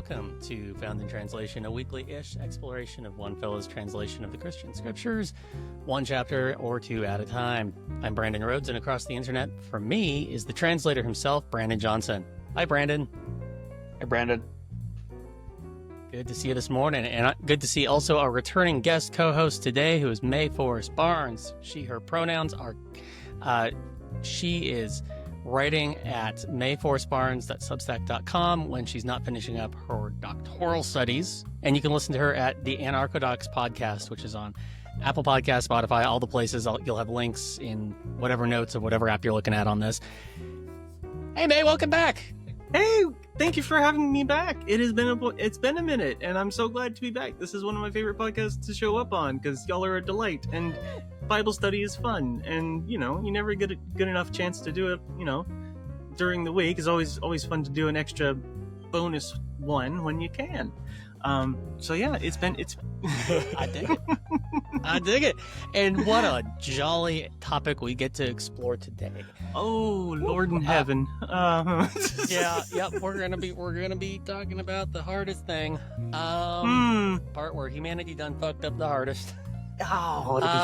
welcome to Found in Translation, a weekly-ish exploration of one fellow's translation of the Christian scriptures, one chapter or two at a time. I'm Brandon Rhodes, and across the internet from me is the translator himself, Brandon Johnson. Hi, Brandon. Hey, Brandon. Good to see you this morning, and good to see also our returning guest co-host today, who is May Forrest Barnes. She, her pronouns are, she is writing at mayforrestbarnes.substack.com when she's not finishing up her doctoral studies. And you can listen to her at the Anarchodox podcast, which is on Apple Podcasts, Spotify, all the places. You'll have links in whatever notes of whatever app you're looking at on this. Hey, May, welcome back. Hey, thank you for having me back. It's been a minute, and I'm so glad to be back. This is one of my favorite podcasts to show up on because y'all are a delight, and Bible study is fun. And you never get a good enough chance to do it. During the week. It's always fun to do an extra bonus one when you can. So yeah, it's I dig it. I dig it. And what a jolly topic we get to explore today. Oh, Lord in heaven. We're gonna be talking about the hardest thing. Part where humanity done fucked up the hardest. Oh, it'll be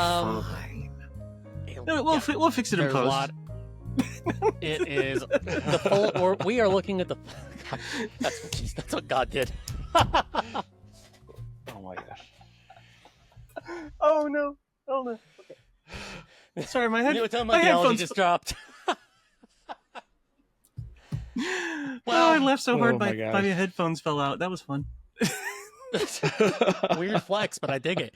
fine. We'll fix it in post. It is the full. Or we are looking at the. God, that's what God did. Oh my gosh. Oh no. Okay. Sorry, my head. My theology just dropped. Well, I laughed so hard my headphones fell out. That was fun. Weird flex, but I dig it.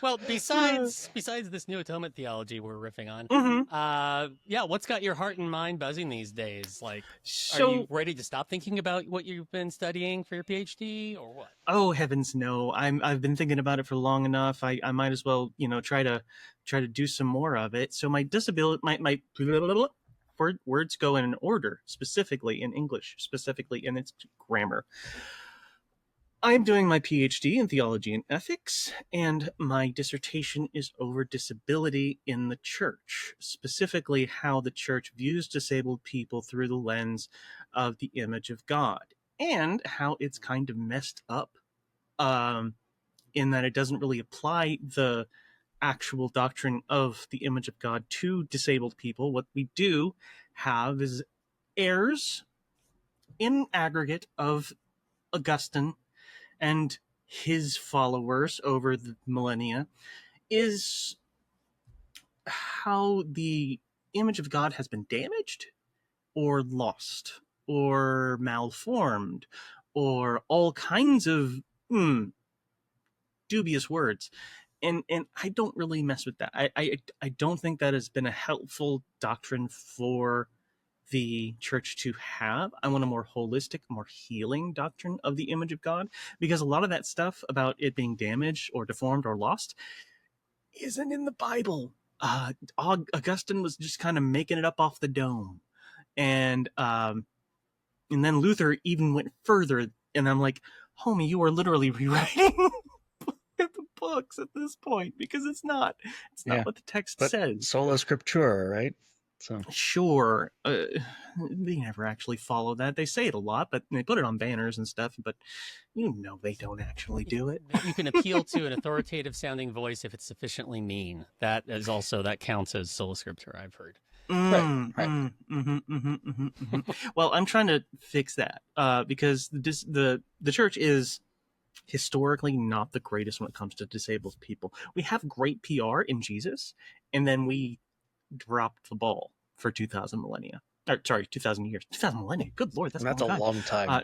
Well, besides this new atonement theology we're riffing on, what's got your heart and mind buzzing these days? Like, are you ready to stop thinking about what you've been studying for your PhD, or what? Oh heavens, no! I've been thinking about it for long enough. I might as well, try to do some more of it. So my disability, my words go in an order, specifically in English, specifically in its grammar. I'm doing my PhD in theology and ethics, and my dissertation is over disability in the church, specifically how the church views disabled people through the lens of the image of God, and how it's kind of messed up in that it doesn't really apply the actual doctrine of the image of God to disabled people. What we do have is errors in aggregate of Augustine and his followers over the millennia, is how the image of God has been damaged or lost or malformed or all kinds of dubious words. And I don't really mess with that. I don't think that has been a helpful doctrine for the church to have. I want a more holistic, more healing doctrine of the image of God, because a lot of that stuff about it being damaged or deformed or lost isn't in the Bible. Augustine was just kind of making it up off the dome, and then Luther even went further. And I'm like, homie, you are literally rewriting the books at this point, because it's not what the text says. Sola Scriptura, right? So sure, they never actually follow that. They say it a lot, but they put it on banners and stuff, but they don't actually do it. You can appeal to an authoritative sounding voice if it's sufficiently mean. That counts as sola scriptura, I've heard. Right. Well, I'm trying to fix that because the church is historically not the greatest when it comes to disabled people. We have great PR in Jesus, and then we dropped the ball for 2,000 years. 2,000 millennia. Good Lord, that's a long time.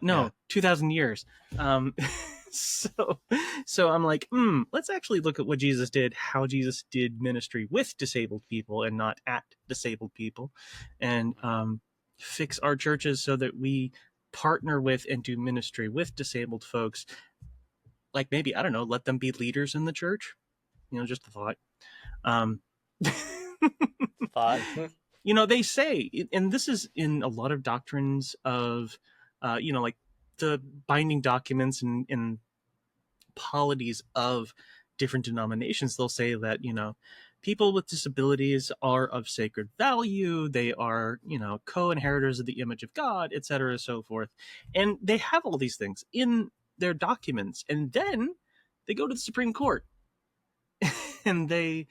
2,000 years. So I'm like, let's actually look at what Jesus did, how Jesus did ministry with disabled people and not at disabled people, and fix our churches so that we partner with and do ministry with disabled folks. Like maybe, I don't know, let them be leaders in the church. Just a thought. They say, and this is in a lot of doctrines of, like the binding documents and polities of different denominations. They'll say that, people with disabilities are of sacred value. They are, co-inheritors of the image of God, etc., so forth. And they have all these things in their documents. And then they go to the Supreme Court and they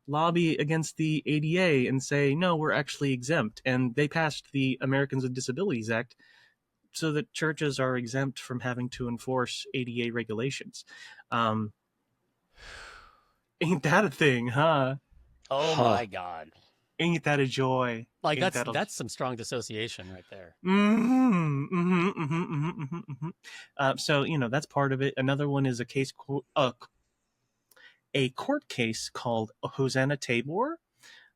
lobby against the ADA and say, no, we're actually exempt. And they passed the Americans with Disabilities Act so that churches are exempt from having to enforce ADA regulations. Ain't that a thing, huh? Oh my God. Ain't that a joy? Like that's some strong dissociation right there. So, that's part of it. Another one is a court case called Hosanna Tabor.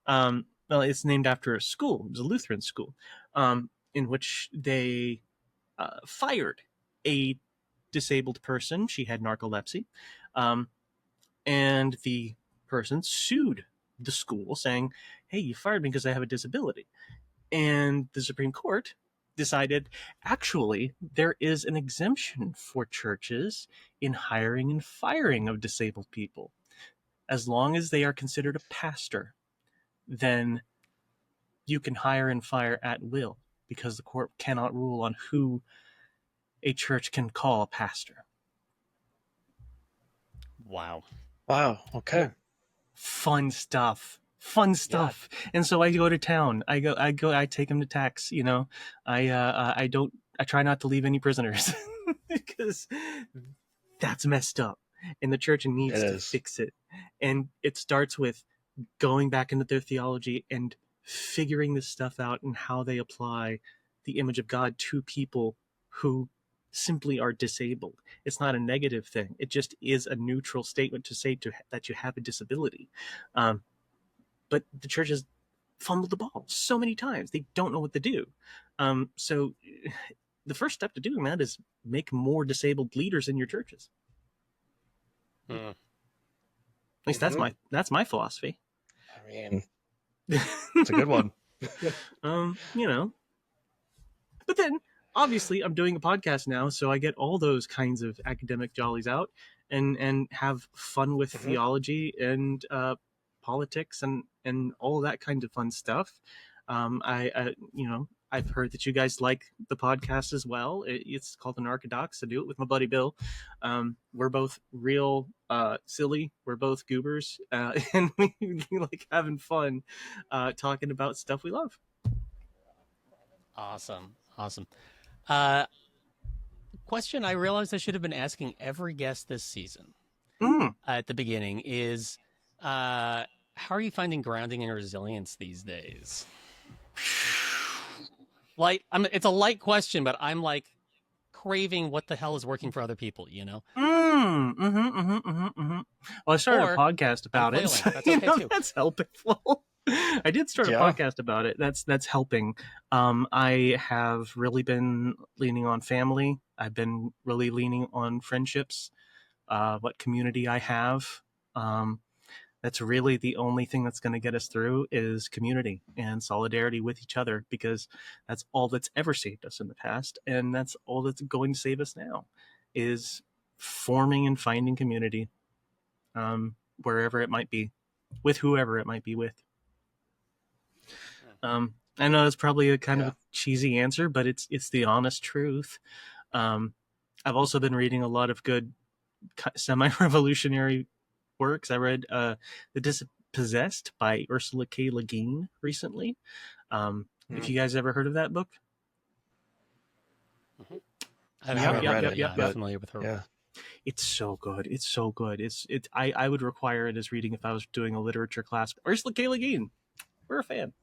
Well, it's named after a school. It was a Lutheran school, in which they fired a disabled person. She had narcolepsy. And the person sued the school saying, hey, you fired me because I have a disability. And the Supreme Court decided, actually, there is an exemption for churches in hiring and firing of disabled people. As long as they are considered a pastor, then you can hire and fire at will, because the court cannot rule on who a church can call a pastor. Wow. Okay. Fun stuff. Yeah. And so I go to town. I take them to tax, I try not to leave any prisoners because that's messed up and the church needs to fix it. And it starts with going back into their theology and figuring this stuff out and how they apply the image of God to people who simply are disabled. It's not a negative thing. It just is a neutral statement to say that you have a disability. But the church has fumbled the ball so many times. They don't know what to do. So the first step to doing that is make more disabled leaders in your churches. At least that's my philosophy. I mean, it's a good one. But then obviously I'm doing a podcast now, so I get all those kinds of academic jollies out and have fun with theology and politics and all that kind of fun stuff. I've heard that you guys like the podcast as well. It's called Anarchodox. I do it with my buddy Bill. We're both real silly. We're both goobers, and we like having fun talking about stuff we love. Awesome. Question I realized I should have been asking every guest this season at the beginning is, how are you finding grounding and resilience these days? It's a light question, but I'm like craving what the hell is working for other people, Well, I started a podcast about it. So, that's okay too. That's helpful. I did start a podcast about it. That's helping. I have really been leaning on family. I've been really leaning on friendships, what community I have. That's really the only thing that's going to get us through is community and solidarity with each other, because that's all that's ever saved us in the past. And that's all that's going to save us now is forming and finding community, wherever it might be, with whoever it might be with. I know that's probably a kind of a cheesy answer, but it's the honest truth. I've also been reading a lot of good semi-revolutionary works. I read The Dispossessed by Ursula K. Le Guin recently. If you guys ever heard of that book? I've read it. I'm familiar with her. Yeah. It's so good. I would require it as reading if I was doing a literature class. Ursula K. Le Guin. We're a fan.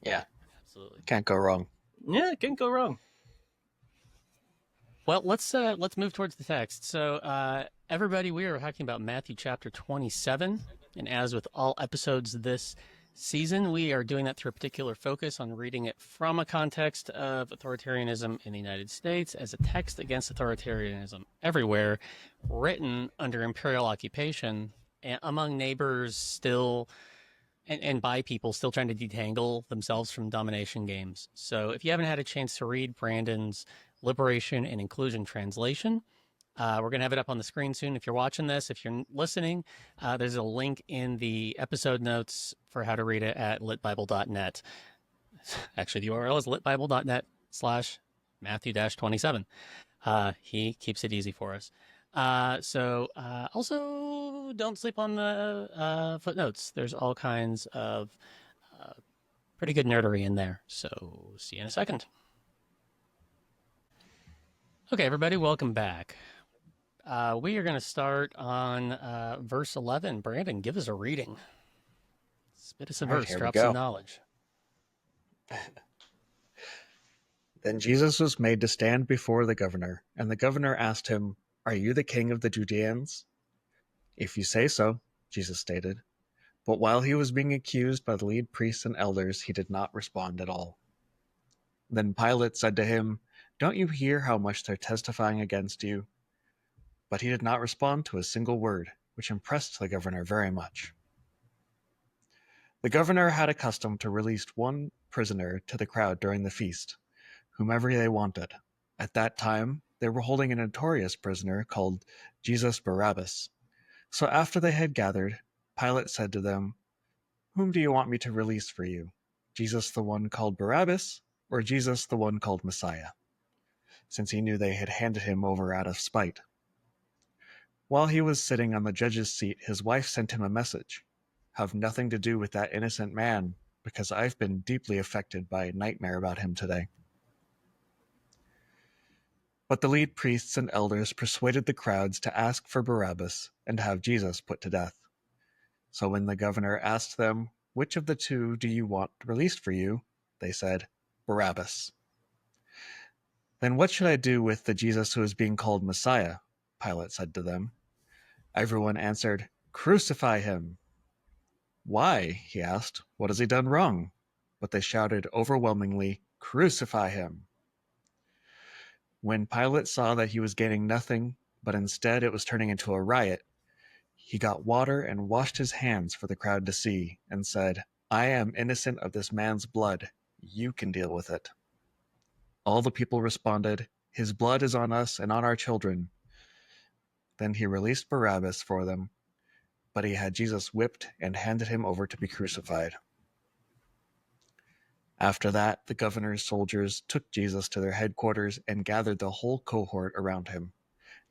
Yeah. Absolutely. Can't go wrong. Yeah, can't go wrong. Well, let's move towards the text. So, everybody, we are talking about Matthew chapter 27, and as with all episodes this season, we are doing that through a particular focus on reading it from a context of authoritarianism in the United States as a text against authoritarianism everywhere, written under imperial occupation and among neighbors still, and by people still trying to detangle themselves from domination games. So if you haven't had a chance to read Brandon's Liberation and Inclusion translation, We're going to have it up on the screen soon. If you're watching this, if you're listening, there's a link in the episode notes for how to read it at litbible.net. Actually, the URL is litbible.net/Matthew-27. He keeps it easy for us. Also, don't sleep on the footnotes. There's all kinds of pretty good nerdery in there. So see you in a second. Okay, everybody, welcome back. We are going to start on verse 11. Brandon, give us a reading. Spit us a verse, drop some knowledge. Then Jesus was made to stand before the governor, and the governor asked him, "Are you the king of the Judeans?" "If you say so," Jesus stated. But while he was being accused by the lead priests and elders, he did not respond at all. Then Pilate said to him, "Don't you hear how much they're testifying against you?" But he did not respond to a single word, which impressed the governor very much. The governor had a custom to release one prisoner to the crowd during the feast, whomever they wanted. At that time, they were holding a notorious prisoner called Jesus Barabbas. So after they had gathered, Pilate said to them, "Whom do you want me to release for you? Jesus the one called Barabbas, or Jesus the one called Messiah?" Since he knew they had handed him over out of spite. While he was sitting on the judge's seat, his wife sent him a message. "Have nothing to do with that innocent man, because I've been deeply affected by a nightmare about him today." But the lead priests and elders persuaded the crowds to ask for Barabbas and have Jesus put to death. So when the governor asked them, "Which of the two do you want released for you?" they said, "Barabbas." "Then what should I do with the Jesus who is being called Messiah?" Pilate said to them. Everyone answered, "Crucify him." "Why?" he asked. "What has he done wrong?" But they shouted overwhelmingly, "Crucify him." When Pilate saw that he was gaining nothing, but instead it was turning into a riot, he got water and washed his hands for the crowd to see, and said, "I am innocent of this man's blood. You can deal with it." All the people responded, "His blood is on us and on our children." Then he released Barabbas for them, but he had Jesus whipped and handed him over to be crucified. After that, the governor's soldiers took Jesus to their headquarters and gathered the whole cohort around him.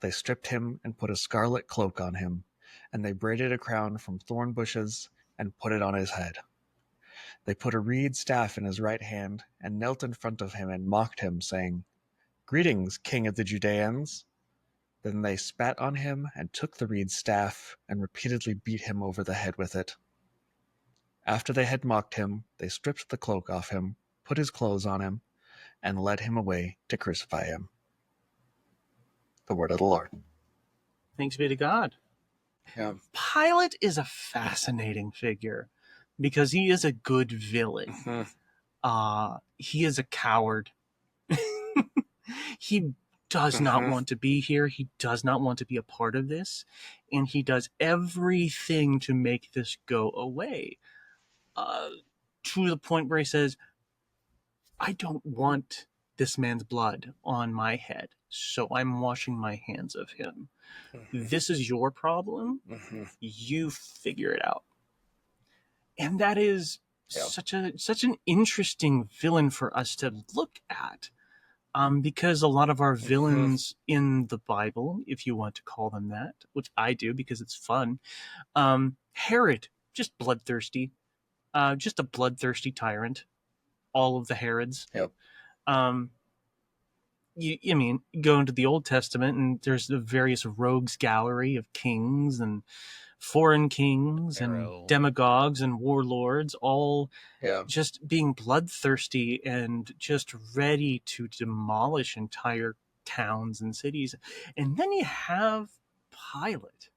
They stripped him and put a scarlet cloak on him, and they braided a crown from thorn bushes and put it on his head. They put a reed staff in his right hand and knelt in front of him and mocked him, saying, "Greetings, King of the Judeans." Then they spat on him and took the reed staff and repeatedly beat him over the head with it. After they had mocked him, they stripped the cloak off him, put his clothes on him, and led him away to crucify him. The word of the Lord. Thanks be to God. Yeah. Pilate is a fascinating figure because he is a good villain. Mm-hmm. He is a coward. He does not want to be here. He does not want to be a part of this. And he does everything to make this go away. To the point where he says, "I don't want this man's blood on my head, so I'm washing my hands of him. This is your problem. You figure it out." And that is such an interesting villain for us to look at, because a lot of our villains in the Bible, if you want to call them that, which I do because it's fun, Herod, just bloodthirsty, just a bloodthirsty tyrant. All of the Herods. Yep. You mean, go into the Old Testament and there's the various rogues gallery of kings and foreign kings and demagogues and warlords, all just being bloodthirsty and just ready to demolish entire towns and cities. And then you have Pilate,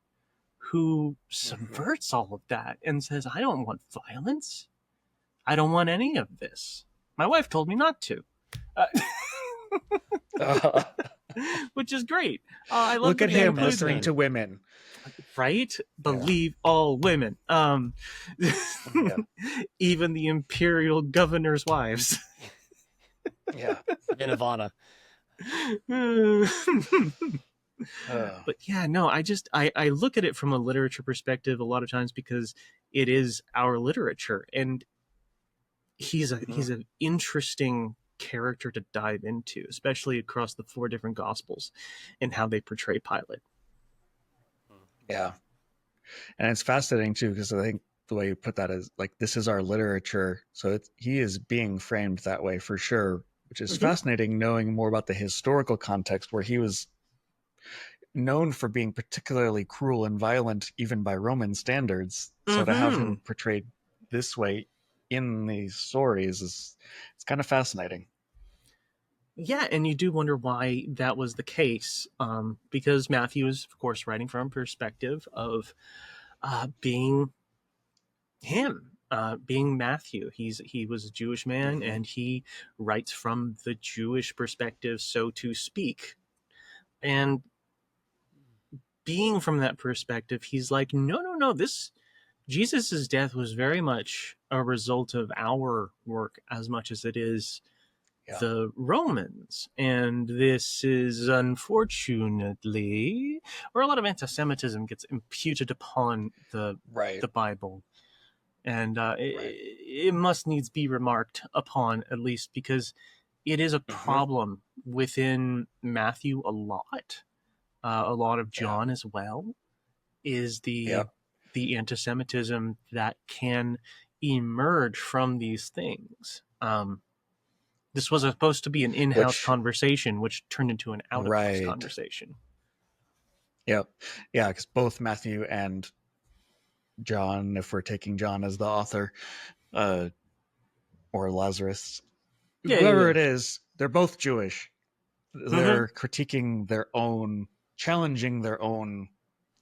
who subverts all of that and says, "I don't want violence. I don't want any of this. My wife told me not to." Which is great. I love. Look at him listening to women. Right? Believe all women. Even the imperial governor's wives. In Ivana. But yeah, no, I look at it from a literature perspective a lot of times because it is our literature, and he's an interesting character to dive into, especially across the 4 different gospels and how they portray Pilate. Yeah. And it's fascinating too, because I think the way you put that is like, this is our literature. So he is being framed that way for sure, which is fascinating, knowing more about the historical context where he was known for being particularly cruel and violent, even by Roman standards. So to have him portrayed this way in these stories it's kind of fascinating. Yeah, and you do wonder why that was the case, because Matthew is, of course, writing from a perspective of being him, being Matthew. He was a Jewish man, and he writes from the Jewish perspective, so to speak. And being from that perspective, he's like, no, this Jesus's death was very much a result of our work as much as it is the Romans. And this is unfortunately where a lot of antisemitism gets imputed upon the Bible. And it must needs be remarked upon, at least because it is a problem within Matthew a lot of John as well, is the antisemitism that can emerge from these things. This was supposed to be an in-house conversation, which turned into an out-of-house conversation. Yep. Yeah, because both Matthew and John, if we're taking John as the author, or Lazarus, whoever it is, they're both Jewish. They're critiquing their own, challenging their own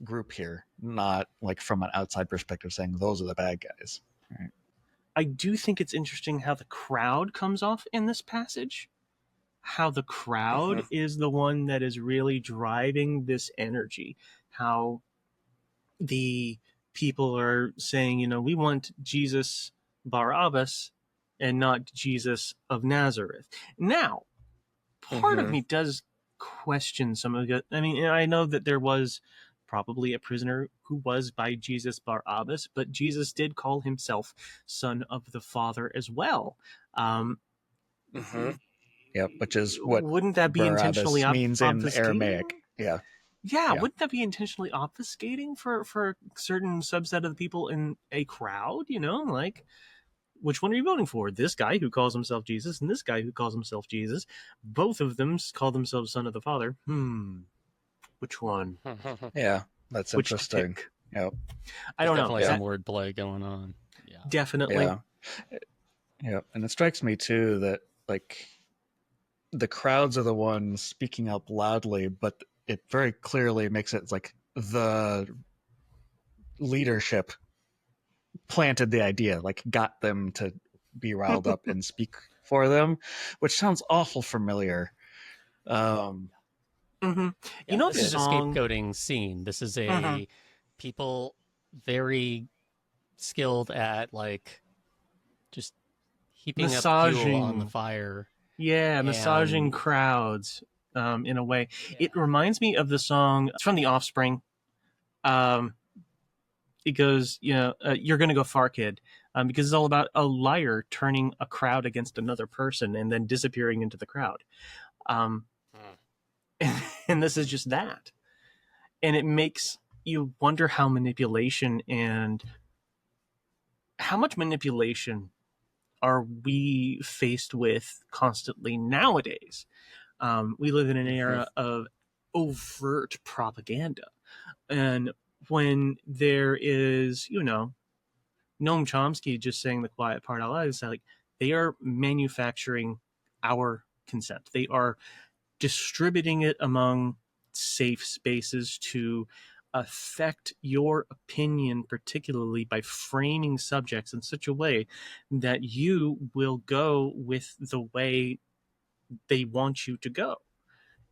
group here, not like from an outside perspective saying those are the bad guys. Right. I do think it's interesting how the crowd comes off in this passage. How the crowd is the one that is really driving this energy. How the people are saying, we want Jesus Barabbas and not Jesus of Nazareth. Now, part of me does question some of it. I mean, I know that there was probably a prisoner who was by Jesus Barabbas, but Jesus did call himself Son of the Father as well. Yep, which is what wouldn't that be Barabbas intentionally means in Aramaic. Yeah, wouldn't that be intentionally obfuscating for a certain subset of the people in a crowd? Like, which one are you voting for? This guy who calls himself Jesus and this guy who calls himself Jesus. Both of them call themselves Son of the Father. Which one? Yeah, that's interesting. Yep. I don't know. Definitely some wordplay going on. Yeah. Definitely. Yeah, and it strikes me too that like the crowds are the ones speaking up loudly, but it very clearly makes it like the leadership planted the idea, like got them to be riled up and speak for them, which sounds awful familiar. You know, this is a scapegoating scene. This is a people very skilled at like just heaping massaging up fuel on the fire. Yeah, massaging crowds in a way. It reminds me of the song, it's from The Offspring. It goes, you're going to go far, kid, because it's all about a liar turning a crowd against another person and then disappearing into the crowd. And this is just that. And it makes you wonder how much manipulation are we faced with constantly nowadays. We live in an era of overt propaganda. And when there is, Noam Chomsky just saying the quiet part out loud, it's like they are manufacturing our consent. They are distributing it among safe spaces to affect your opinion, particularly by framing subjects in such a way that you will go with the way they want you to go.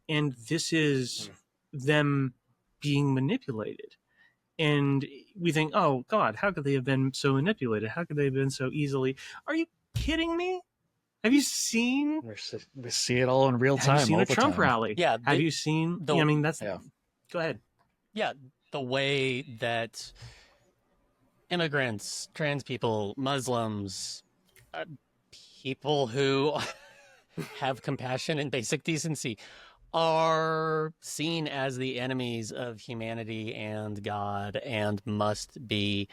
And this is them being manipulated. And we think, oh, God, how could they have been so manipulated? How could they have been so easily? Are you kidding me? Have you seen? We see it all in real time. Have you seen all a the Trump time. rally? Yeah. Have you seen? I mean, that's. Yeah. Go ahead. Yeah, the way that immigrants, trans people, Muslims, people who have compassion and basic decency are seen as the enemies of humanity and God and must be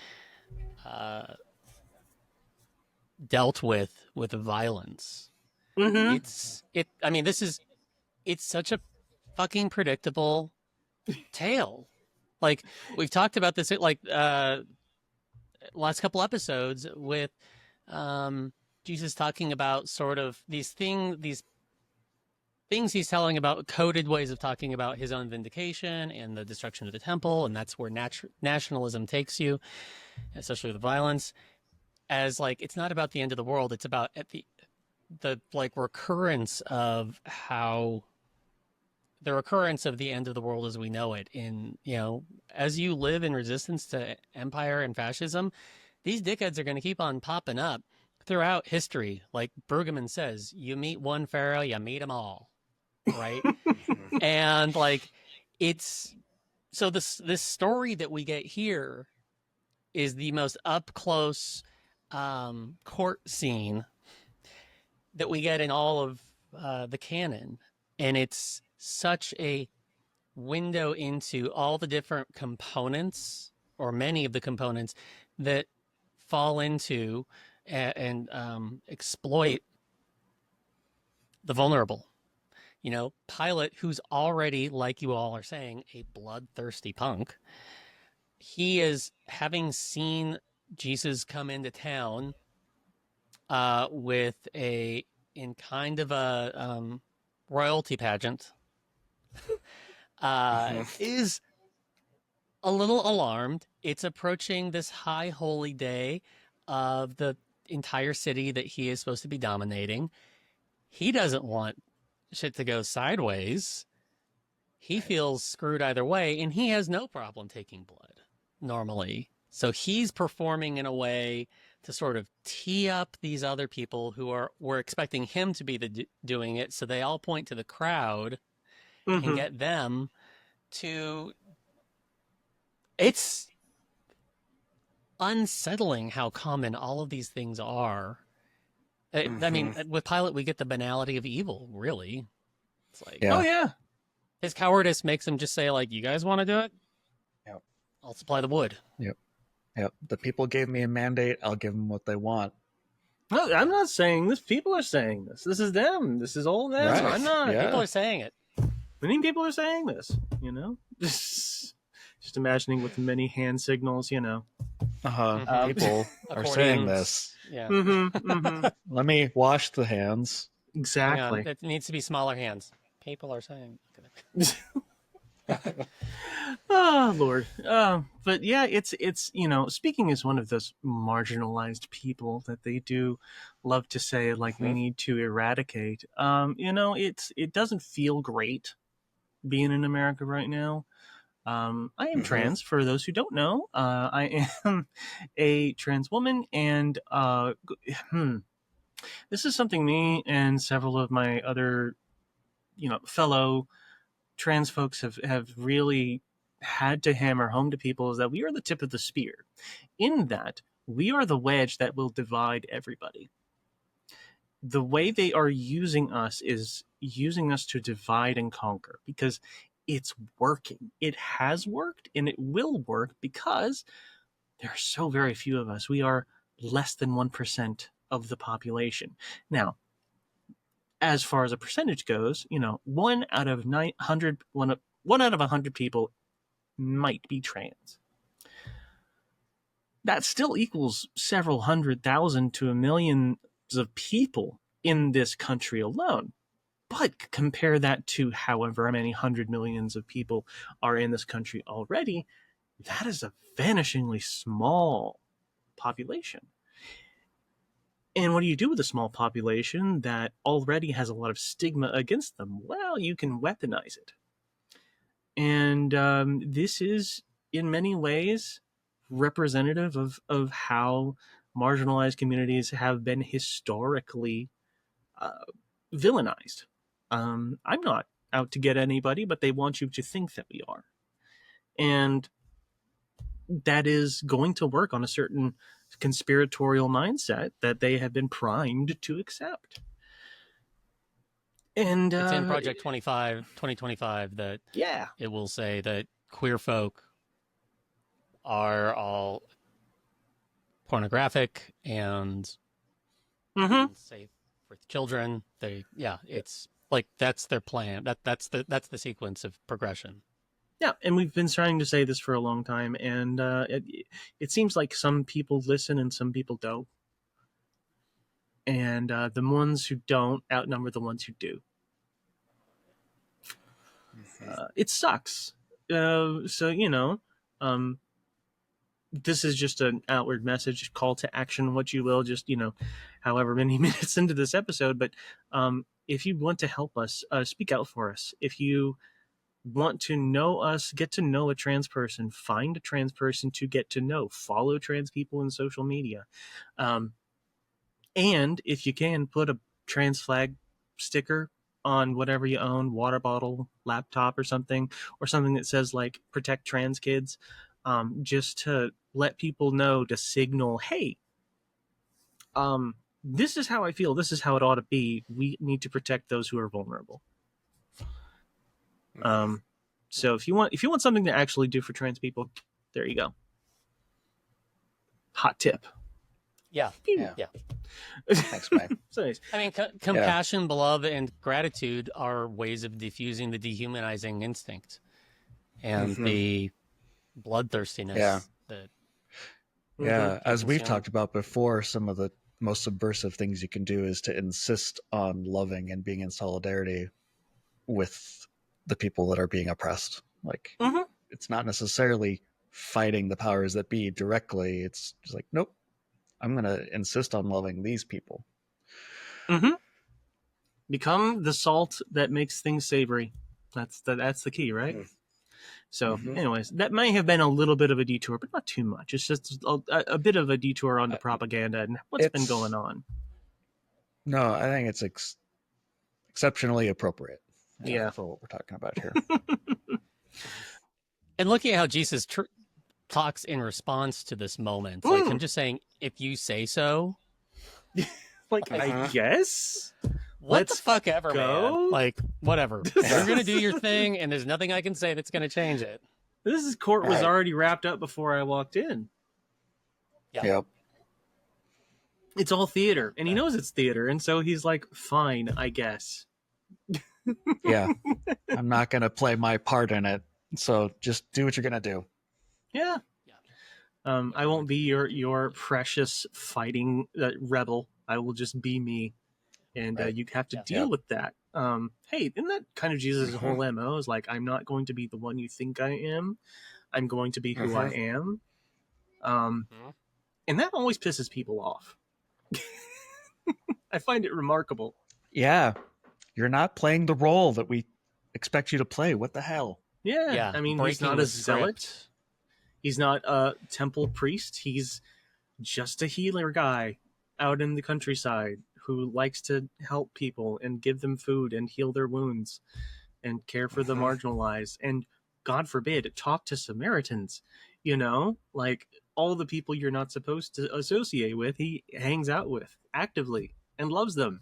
dealt with violence. Mm-hmm. I mean, it's such a fucking predictable tale. Like, we've talked about this like last couple episodes with Jesus talking about sort of these things he's telling about, coded ways of talking about his own vindication and the destruction of the temple, and that's where nationalism takes you, especially with violence. As like, it's not about the end of the world; it's about at the like recurrence of the end of the world as we know it. In as you live in resistance to empire and fascism, these dickheads are going to keep on popping up throughout history. Like Brueggemann says, you meet one pharaoh, you meet them all, right? And like, it's so this story that we get here is the most up close court scene that we get in all of the canon, and it's such a window into all the different components, or many of the components, that fall into and exploit the vulnerable. Pilate, who's already, like you all are saying, a bloodthirsty punk, he is, having seen Jesus come into town in kind of a royalty pageant, is a little alarmed. It's approaching this high holy day of the entire city that he is supposed to be dominating. He doesn't want shit to go sideways. He feels screwed either way, and he has no problem taking blood normally. So he's performing in a way to sort of tee up these other people who were expecting him to be doing it. So they all point to the crowd and get them to. It's unsettling how common all of these things are. I mean, with Pilate, we get the banality of evil, really. It's like, oh yeah, his cowardice makes him just say, like, you guys want to do it? Yep. I'll supply the wood. Yep. The people gave me a mandate. I'll give them what they want. No, I'm not saying this. People are saying this. This is them. This is all them. Right. I'm not. Yeah. People are saying it. Many people are saying this. Just imagining with many hand signals. People are saying this. Yeah. Let me wash the hands. Exactly. It needs to be smaller hands. People are saying. Oh Lord. But yeah, it's speaking as one of those marginalized people that they do love to say, like, we need to eradicate. It doesn't feel great being in America right now. I am trans, for those who don't know. I am a trans woman, and this is something me and several of my other, fellow trans folks have really had to hammer home to people, is that we are the tip of the spear, in that we are the wedge that will divide everybody. The way they are using us is using us to divide and conquer, because it's working. It has worked, and it will work, because there are so very few of us. We are less than 1% of the population. Now, as far as a percentage goes, 1 out of 900, 1 out of 100 people might be trans. That still equals several 100,000 to 1 million of people in this country alone. But compare that to however many 100 millions of people are in this country already, that is a vanishingly small population. And what do you do with a small population that already has a lot of stigma against them? Well, you can weaponize it. And this is, in many ways, representative of how marginalized communities have been historically villainized. I'm not out to get anybody, but they want you to think that we are. And that is going to work on a certain conspiratorial mindset that they have been primed to accept. And it's in Project 2025 that it will say that queer folk are all pornographic and safe for children. It's like that's their plan. That's the sequence of progression. Yeah, and we've been trying to say this for a long time, and it seems like some people listen and some people don't. And the ones who don't outnumber the ones who do. It sucks. So, this is just an outward message, call to action, what you will, just, however many minutes into this episode. But if you want to help us, speak out for us. If you want to know us, get to know a trans person, find a trans person to get to know, follow trans people in social media. And if you can, put a trans flag sticker on whatever you own, water bottle, laptop, or something that says like protect trans kids, just to let people know, to signal, hey, this is how I feel, this is how it ought to be, we need to protect those who are vulnerable. So if you want something to actually do for trans people, there you go. Hot tip. Yeah. Thanks, man. So anyways, I mean, compassion, love, and gratitude are ways of diffusing the dehumanizing instinct and the bloodthirstiness. As we've talked about before, some of the most subversive things you can do is to insist on loving and being in solidarity with the people that are being oppressed. Like, it's not necessarily fighting the powers that be directly. It's just like, nope, I'm going to insist on loving these people. Become the salt that makes things savory. That's the key, right? So anyways, that may have been a little bit of a detour, but not too much. It's just a bit of a detour onto propaganda and what's been going on. No, I think it's exceptionally appropriate for what we're talking about here. And looking at how Jesus talks in response to this moment, like him just saying, if you say so. Like, I guess? What the fuck ever, man. Like, whatever. You're going to do your thing, and there's nothing I can say that's going to change it. This court was already wrapped up before I walked in. Yep. It's all theater, and he knows it's theater, and so he's like, fine, I guess. Yeah. I'm not going to play my part in it, so just do what you're going to do. Yeah. I won't be your precious fighting rebel. I will just be me. And you have to deal with that. Hey, isn't that kind of Jesus' whole MO? Is like, I'm not going to be the one you think I am. I'm going to be who I am. And that always pisses people off. I find it remarkable. Yeah. You're not playing the role that we expect you to play. What the hell? Yeah. I mean, he's not a zealot. He's not a temple priest. He's just a healer guy out in the countryside who likes to help people and give them food and heal their wounds and care for the marginalized. And God forbid, talk to Samaritans, like all the people you're not supposed to associate with, he hangs out with actively and loves them.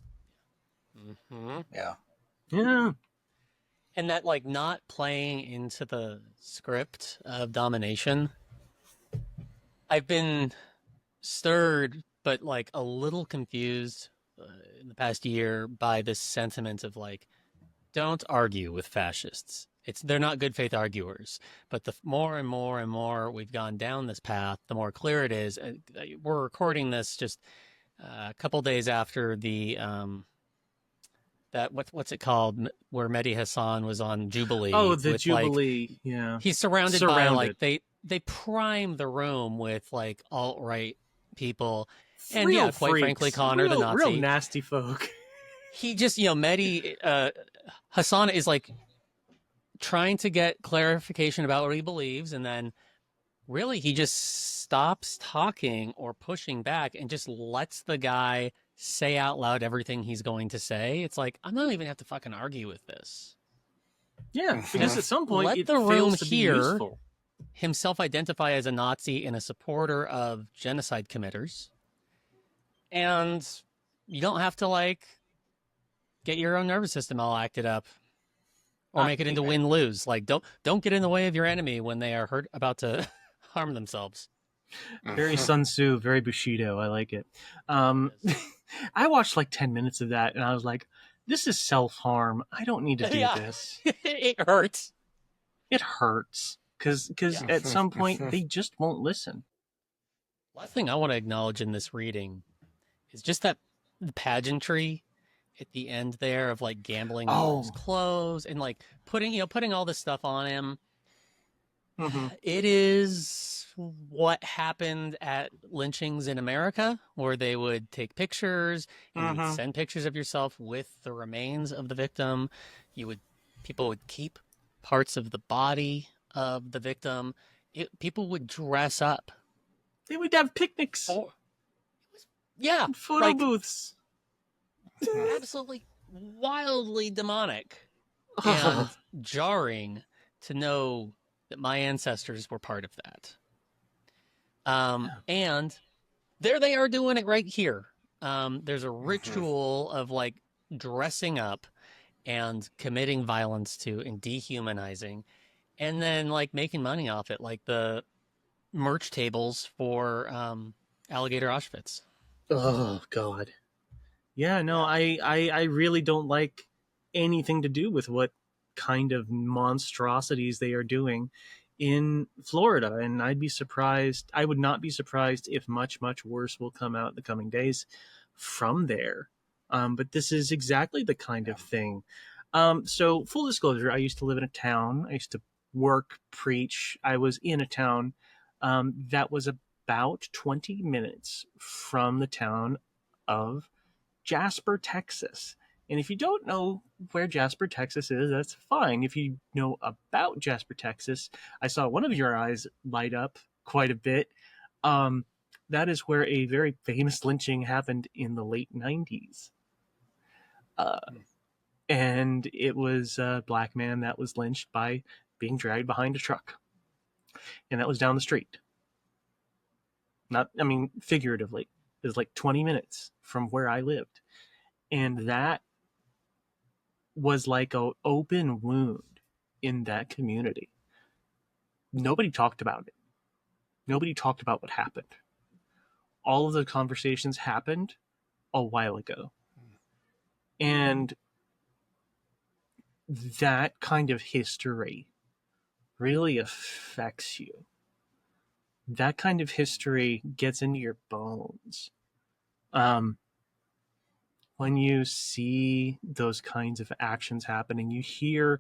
Yeah. And that, like, not playing into the script of domination. I've been stirred, but like a little confused in the past year by this sentiment of like, don't argue with fascists. They're not good faith arguers. But the more and more and more we've gone down this path, the more clear it is. We're recording this just a couple days after the what's it called, where Mehdi Hassan was on Jubilee. Oh, the Jubilee. Like, he's surrounded by like they prime the room with like alt-right people. And real quite freaks. frankly, Connor the Nazi. Real nasty folk. He just, Mehdi Hassan is like trying to get clarification about what he believes, and then really he just stops talking or pushing back and just lets the guy say out loud everything he's going to say. It's like, I'm not even have to fucking argue with this. Yeah, because Just at some point let it the room fails to be hear useful. himself identify as a Nazi and a supporter of genocide committers. And you don't have to like get your own nervous system all acted up or make it into win-lose. Like don't get in the way of your enemy when they are about to harm themselves. Very Sun Tzu, very Bushido. I like it. I watched like 10 minutes of that and I was like, this is self-harm. I don't need to do this. It hurts. It hurts. Because at some point, they just won't listen. Last thing I want to acknowledge in this reading is just that the pageantry at the end there of like gambling with his clothes and like putting all this stuff on him. Mm-hmm. It is what happened at lynchings in America, where they would take pictures and you would send pictures of yourself with the remains of the victim. People would keep parts of the body of the victim. People would dress up. They would have picnics. Yeah. Photo booths. Absolutely wildly demonic and jarring to know that my ancestors were part of that. And there they are doing it right here. There's a ritual of like dressing up and committing violence to and dehumanizing and then like making money off it, like the merch tables for Alligator Auschwitz. Oh, God. Yeah, no, I really don't like anything to do with what kind of monstrosities they are doing in Florida. And I would not be surprised if much, much worse will come out in the coming days from there. But this is exactly the kind of thing. So full disclosure, I used to live in a town. I used to work, preach. I was in a town that was about 20 minutes from the town of Jasper, Texas. And if you don't know where Jasper, Texas is, that's fine. If you know about Jasper, Texas, I saw one of your eyes light up quite a bit. That is where a very famous lynching happened in the late 90s. And it was a black man that was lynched by being dragged behind a truck. And that was down the street. Figuratively. It was like 20 minutes from where I lived. And that was like an open wound in that community. Nobody talked about it. Nobody talked about what happened. All of the conversations happened a while ago. And that kind of history really affects you. That kind of history gets into your bones. When you see those kinds of actions happening, you hear,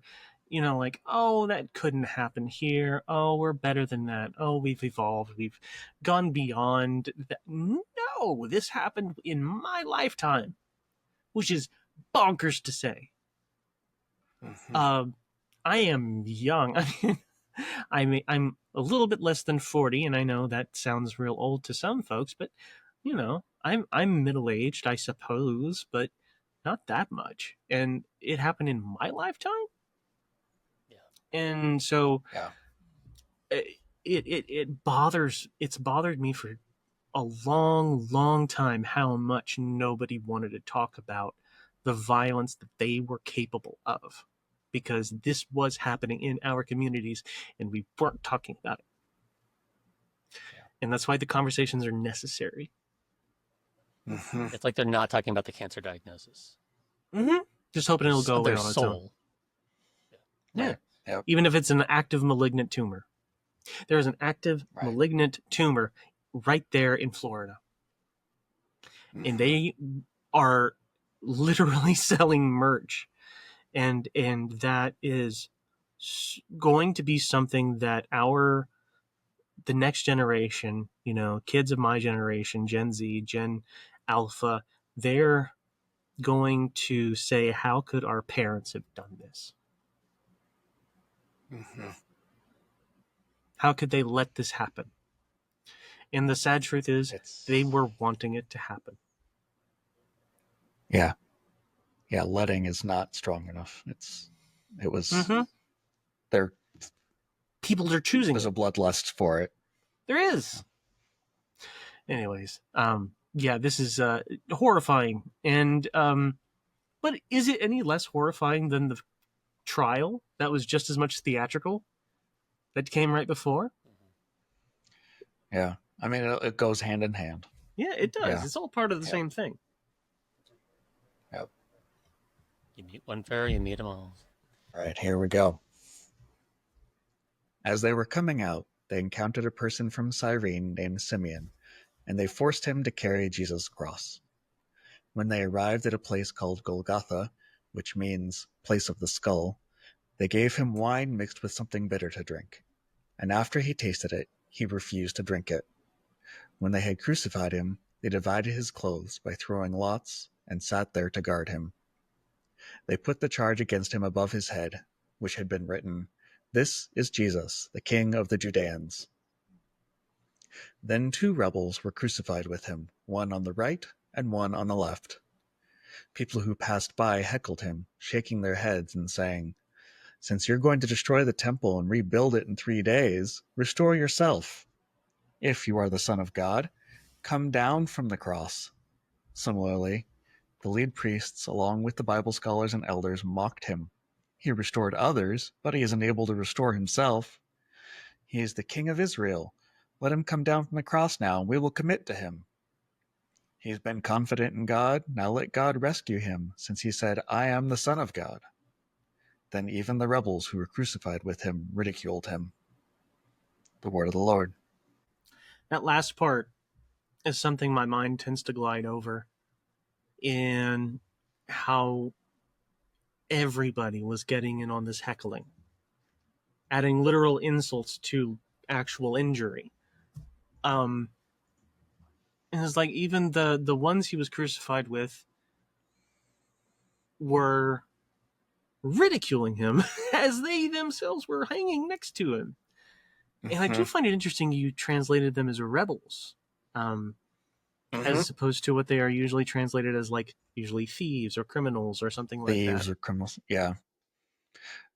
like, oh, that couldn't happen here. Oh, we're better than that. Oh, we've evolved. We've gone beyond that. No, this happened in my lifetime, which is bonkers to say. I am young. I'm a little bit less than 40, and I know that sounds real old to some folks, but I'm middle-aged, I suppose, but not that much. And it happened in my lifetime. Yeah. And so it's bothered me for a long, long time how much nobody wanted to talk about the violence that they were capable of, because this was happening in our communities and we weren't talking about it. Yeah. And that's why the conversations are necessary. It's like they're not talking about the cancer diagnosis. Just hoping it'll go away on its own. Yeah. Yep. Even if it's an active malignant tumor. There is an active malignant tumor right there in Florida. And they are literally selling merch. And that is going to be something that the next generation, kids of my generation, Gen Z, Gen Alpha, they're going to say, how could our parents have done this? How could they let this happen? And the sad truth is, they were wanting it to happen. Yeah. Yeah, letting is not strong enough. It was there. People are choosing. There's a bloodlust for it. There is. Anyways, yeah, this is horrifying. And but is it any less horrifying than the trial that was just as much theatrical that came right before? Yeah. I mean, it goes hand in hand. Yeah, it does. Yeah. It's all part of the same thing. Yep. You meet one fairy, you meet them all. All right, here we go. As they were coming out, they encountered a person from Cyrene named Simeon, and they forced him to carry Jesus' cross. When they arrived at a place called Golgotha, which means place of the skull, they gave him wine mixed with something bitter to drink. And after he tasted it, he refused to drink it. When they had crucified him, they divided his clothes by throwing lots and sat there to guard him. They put the charge against him above his head, which had been written, "This is Jesus, the King of the Judeans." Then 2 rebels were crucified with him, one on the right and one on the left. People who passed by heckled him, shaking their heads and saying, "Since you're going to destroy the temple and rebuild it in 3 days, restore yourself. If you are the Son of God, come down from the cross." Similarly, the lead priests, along with the Bible scholars and elders, mocked him. He restored others, but he isn't able to restore himself. He is the King of Israel. Let him come down from the cross now, and we will commit to him. He's been confident in God. Now let God rescue him, since he said, "I am the Son of God." Then even the rebels who were crucified with him ridiculed him. The word of the Lord. That last part is something my mind tends to glide over, in how everybody was getting in on this heckling, adding literal insults to actual injury. And it's like even the ones he was crucified with were ridiculing him as they themselves were hanging next to him. And I do find it interesting you translated them as rebels, as opposed to what they are usually translated as, like usually thieves or criminals or something like that. Thieves or criminals, yeah.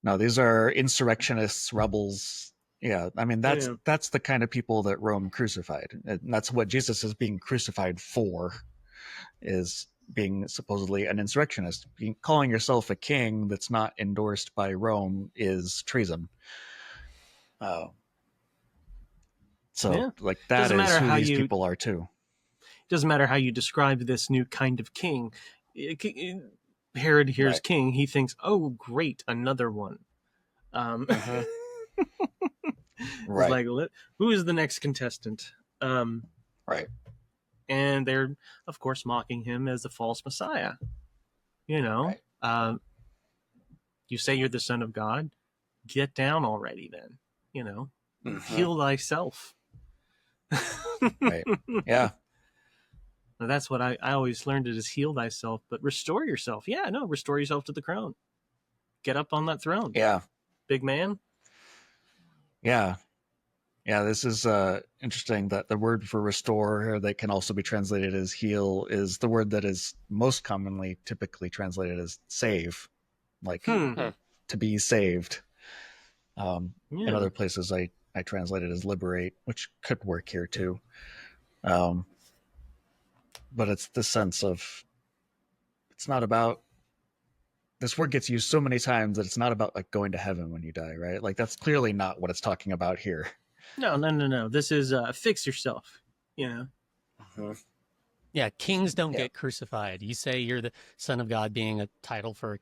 No, these are insurrectionists, rebels. Yeah, I mean, that's the kind of people that Rome crucified. And that's what Jesus is being crucified for, is being supposedly an insurrectionist. Calling yourself a king that's not endorsed by Rome is treason. Like, that is who these people are too. Doesn't matter how you describe this new kind of king. Herod hears king, he thinks, "Oh, great, another one." Right. It's like, who is the next contestant? Right. And they're, of course, mocking him as the false Messiah. You know, you say you're the Son of God, get down already then. You know, heal thyself. Right. Yeah. Now, that's what I always learned, it is heal thyself, but restore yourself. Yeah, no, restore yourself to the crown. Get up on that throne. Yeah. Big man. Yeah. Yeah, this is interesting that the word for restore, that can also be translated as heal, is the word that is most commonly typically translated as save. Like, to be saved. In other places, I translate it as liberate, which could work here too. But it's the sense of, it's not about, this word gets used so many times that it's not about like going to heaven when you die, right? Like, that's clearly not what it's talking about here. No. This is fix yourself, you know? Yeah, kings don't get crucified. You say you're the Son of God, being a title for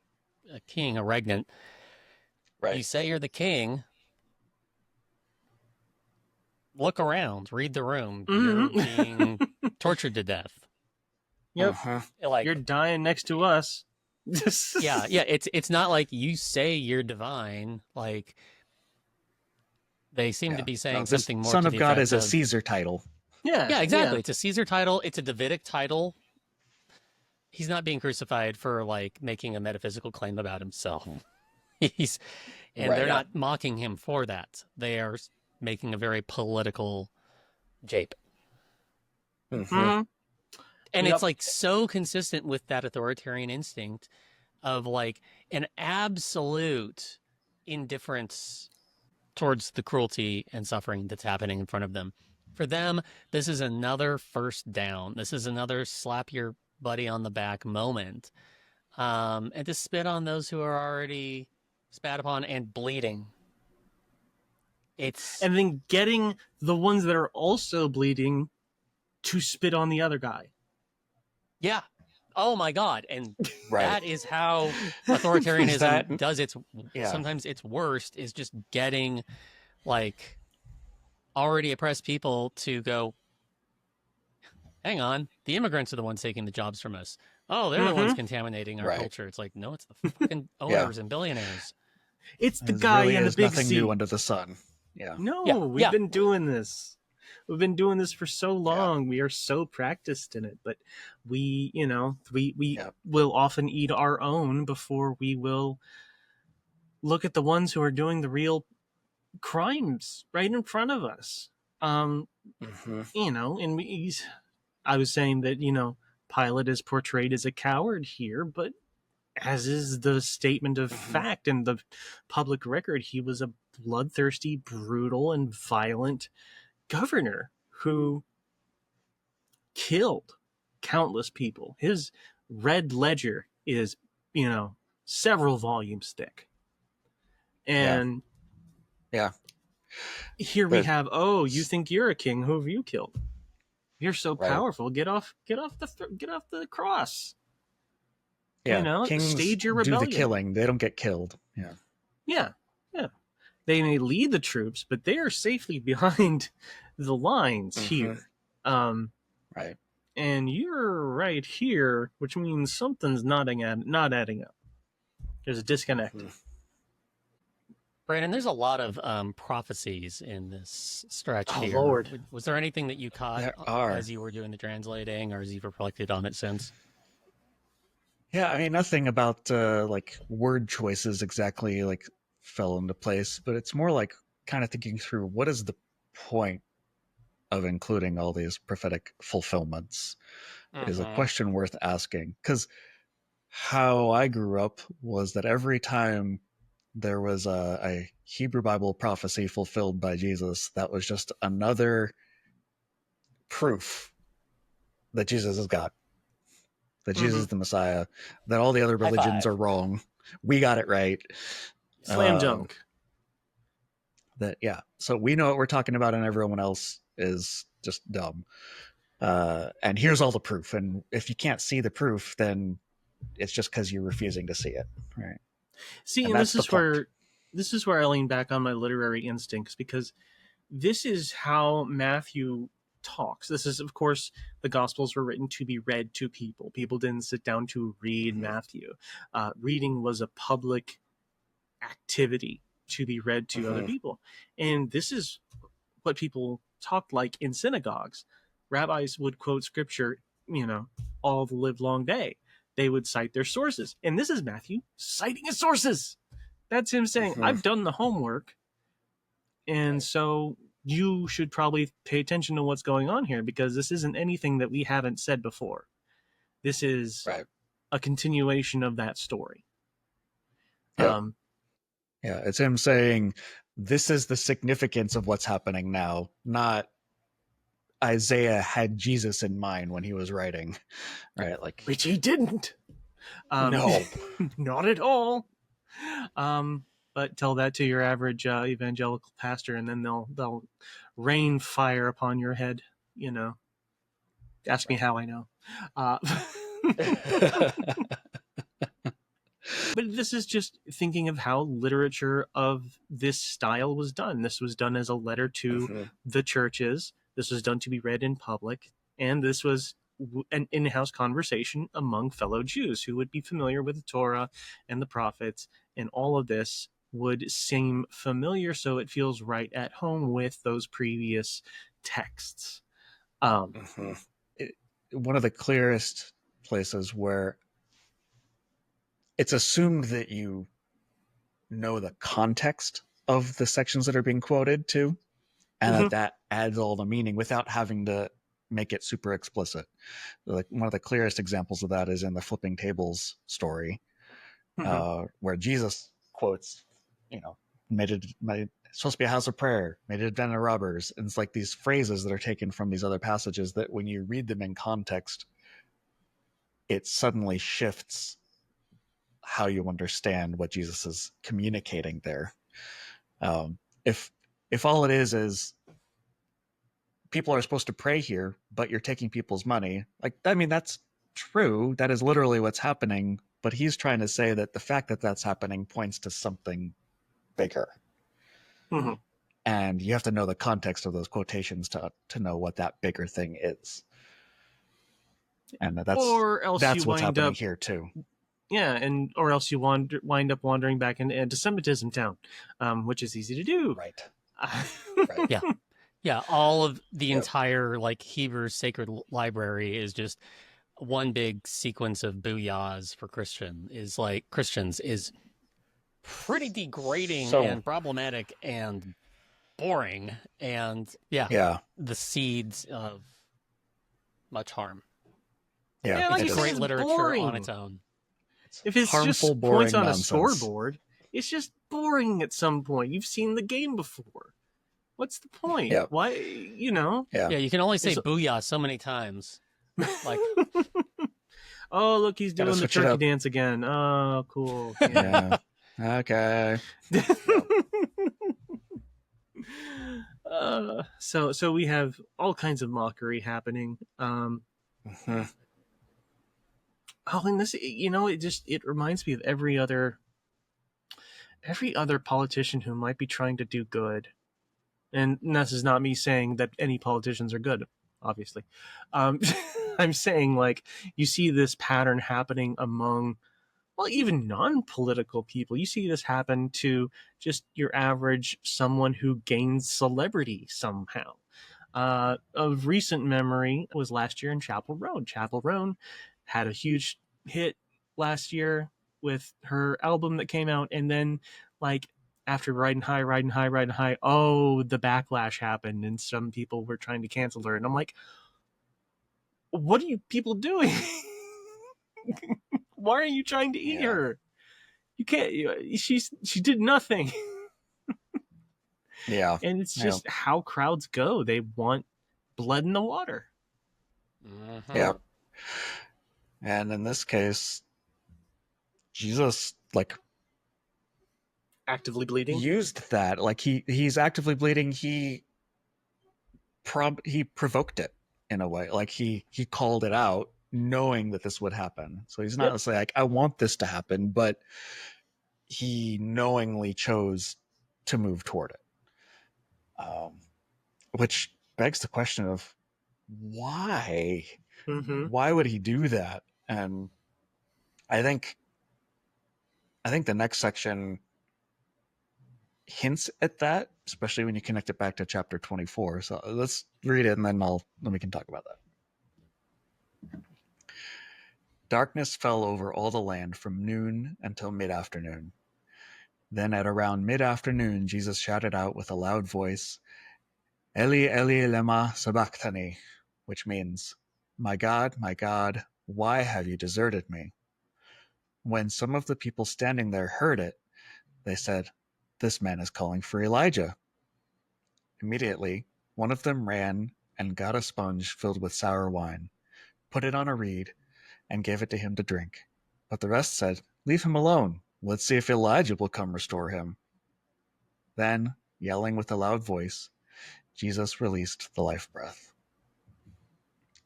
a king, a regnant. Right. You say you're the king. Look around, read the room. You're being tortured to death. Yep. Like, you're dying next to us. yeah. It's not like you say you're divine. Like, they seem to be saying something more. Son of God is a Caesar title. Yeah, exactly. Yeah. It's a Caesar title. It's a Davidic title. He's not being crucified for like making a metaphysical claim about himself. They're not mocking him for that. They are making a very political jape. Mm-hmm. And Yep. it's like so consistent with that authoritarian instinct of like an absolute indifference towards the cruelty and suffering that's happening in front of them. For them, this is another first down. This is another slap your buddy on the back moment. And to spit on those who are already spat upon and bleeding. And then getting the ones that are also bleeding to spit on the other guy. Yeah. Oh my God. And Right. that is how authoritarianism does its, Yeah. sometimes its worst is just getting like already oppressed people to go, hang on, the immigrants are the ones taking the jobs from us. Oh, they're the ones contaminating our culture. It's like, no, it's the fucking owners and billionaires. It's the guy in the big nothing C. new under the sun. Yeah. No, we've been doing this. We've been doing this for so long. We are so practiced in it, but we will often eat our own before we will look at the ones who are doing the real crimes right in front of us. And I was saying that, Pilate is portrayed as a coward here, but as is the statement of fact and the public record, he was a bloodthirsty, brutal, and violent governor who killed countless people. His red ledger is, several volumes thick. And here we have, you think you're a king? Who have you killed? You're so powerful. Get off the cross. Yeah, kings stage your rebellion. Do the killing. They don't get killed. Yeah. They may lead the troops, but they are safely behind the lines here. Right. And you're right here, which means something's not adding up. There's a disconnect. Brandon, there's a lot of prophecies in this stretch here. Lord. Was there anything that you caught as you were doing the translating, or as you've reflected on it since? Yeah, I mean, nothing about like word choices exactly like fell into place, but it's more like kind of thinking through what is the point of including all these prophetic fulfillments is a question worth asking. Because how I grew up was that every time there was a Hebrew Bible prophecy fulfilled by Jesus, that was just another proof that Jesus is God, that Jesus is the Messiah, that all the other religions are wrong. We got it right. Slam dunk. So we know what we're talking about, and everyone else is just dumb. And here's all the proof. And if you can't see the proof, then it's just because you're refusing to see it, right? See, and this is where I lean back on my literary instincts, because this is how Matthew talks. This is, of course, the Gospels were written to be read to people. People didn't sit down to read Matthew. Reading was a public activity to be read to other people. And this is what people talked like in synagogues. Rabbis would quote scripture, all the live long day. They would cite their sources. And this is Matthew citing his sources. That's him saying, I've done the homework. And so you should probably pay attention to what's going on here, because this isn't anything that we haven't said before. This is a continuation of that story. It's him saying, this is the significance of what's happening now, not Isaiah had Jesus in mind when he was writing, right? Like, which he didn't. No, not at all. But tell that to your average evangelical pastor, and then they'll rain fire upon your head. Ask me how I know. But this is just thinking of how literature of this style was done. This was done as a letter to the churches. This was done to be read in public. And this was an in-house conversation among fellow Jews who would be familiar with the Torah and the prophets. And all of this would seem familiar, so it feels right at home with those previous texts. One of the clearest places where it's assumed that you know the context of the sections that are being quoted too. and that adds all the meaning without having to make it super explicit. Like one of the clearest examples of that is in the flipping tables story, where Jesus quotes, made it supposed to be a house of prayer, made it a den of robbers. And it's like these phrases that are taken from these other passages that when you read them in context, it suddenly shifts how you understand what Jesus is communicating there. If all it is people are supposed to pray here, but you're taking people's money, that's true. That is literally what's happening. But he's trying to say that the fact that that's happening points to something bigger. Mm-hmm. And you have to know the context of those quotations to know what that bigger thing is. And that's what's happening here too. Yeah, or else you wind up wandering back into antisemitism town, which is easy to do. Right. Right. Yeah. All of the entire Hebrew sacred library is just one big sequence of booyahs for Christians is pretty degrading and problematic and boring, and the seeds of much harm. It's great literature boring on its own. If it's harmful, just points on nonsense. A scoreboard, it's just boring at some point. You've seen the game before. What's the point? Yeah. Why, Yeah, you can only say booyah so many times. Oh, look, he's doing the turkey dance again. Oh, cool. Yeah. Okay. So we have all kinds of mockery happening. Oh, and this, it reminds me of every other politician who might be trying to do good. And this is not me saying that any politicians are good, obviously. I'm saying you see this pattern happening among, even non-political people. You see this happen to just your average someone who gains celebrity somehow. Of recent memory was last year in Chapel Roan. Chapel Roan had a huge hit last year with her album that came out, and then after riding high, oh, the backlash happened, and some people were trying to cancel her, and I'm like, what are you people doing? Why are you trying to eat her? You can't. She did nothing. Yeah, and it's just how crowds go. They want blood in the water. Mm-hmm. Yeah, and in this case, Jesus actively bleeding, used that. He's actively bleeding. He provoked it in a way. He called it out, knowing that this would happen. So he's not necessarily I want this to happen, but he knowingly chose to move toward it. Which begs the question of why? Mm-hmm. Why would he do that? And I think the next section hints at that, especially when you connect it back to chapter 24. So let's read it, and then we can talk about that. Darkness fell over all the land from noon until mid-afternoon. Then at around mid-afternoon, Jesus shouted out with a loud voice, Eli, Eli, lema sabachthani, which means, my God, why have you deserted me? When some of the people standing there heard it, they said, this man is calling for Elijah. Immediately, one of them ran and got a sponge filled with sour wine, put it on a reed, and gave it to him to drink. But the rest said, leave him alone. Let's see if Elijah will come restore him. Then, yelling with a loud voice, Jesus released the life breath.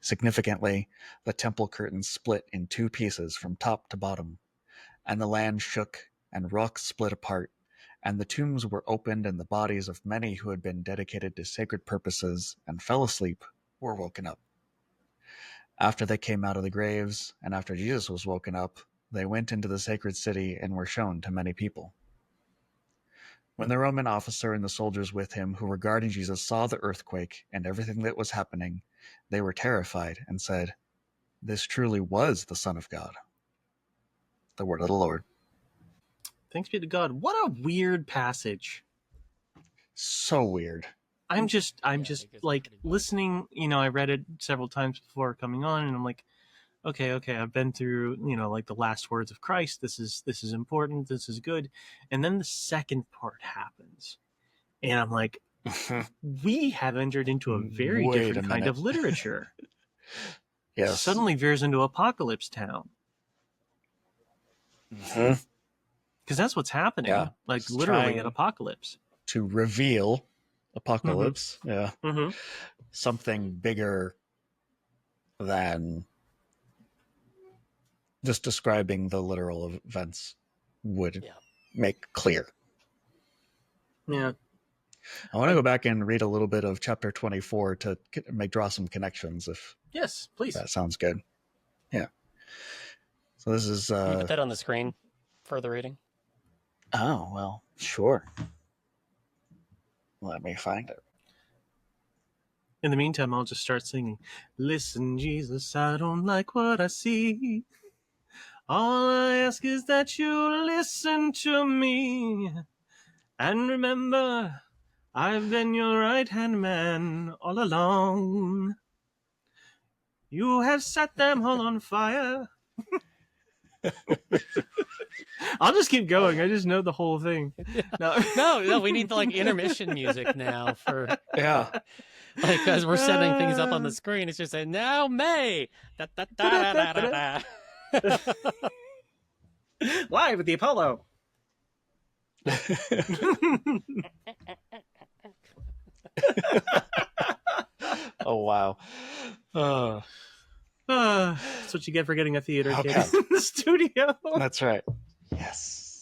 Significantly, the temple curtains split in 2 pieces from top to bottom, and the land shook, and rocks split apart, and the tombs were opened, and the bodies of many who had been dedicated to sacred purposes and fell asleep were woken up. After they came out of the graves, and after Jesus was woken up, they went into the sacred city and were shown to many people. When the Roman officer and the soldiers with him who were guarding Jesus saw the earthquake and everything that was happening, they were terrified and said, this truly was the Son of God. The word of the Lord. Thanks be to God. What a weird passage. So weird. I'm just because like pretty much- listening. I read it several times before coming on, and I'm like, okay, I've been through, like the last words of Christ. This is important. This is good. And then the second part happens, and I'm like, we have entered into a very Wait different a kind minute. of literature. Yes. Suddenly veers into Apocalypse Town. Mhm. Because that's what's happening. Yeah. Like It's literally trying at Apocalypse. to reveal Apocalypse. Yeah. Mm-hmm. Something bigger than just describing the literal events would make clear. Yeah. I want to go back and read a little bit of chapter 24 to draw some connections, if Yes, please. that sounds good. Yeah. So this is... Can you put that on the screen for the reading? Oh, well, sure. Let me find it. In the meantime, I'll just start singing. Listen, Jesus, I don't like what I see. All I ask is that you listen to me. And remember, I've been your right-hand man all along. You have set them all on fire. I'll just keep going. I just know the whole thing. No, we need like intermission music now for Yeah. like as we're setting things up on the screen. It's just saying now May. Da, da, da, da, da, da. Live at the Apollo. Oh, wow. That's what you get for getting a theater kid Okay. in the studio. That's right. Yes.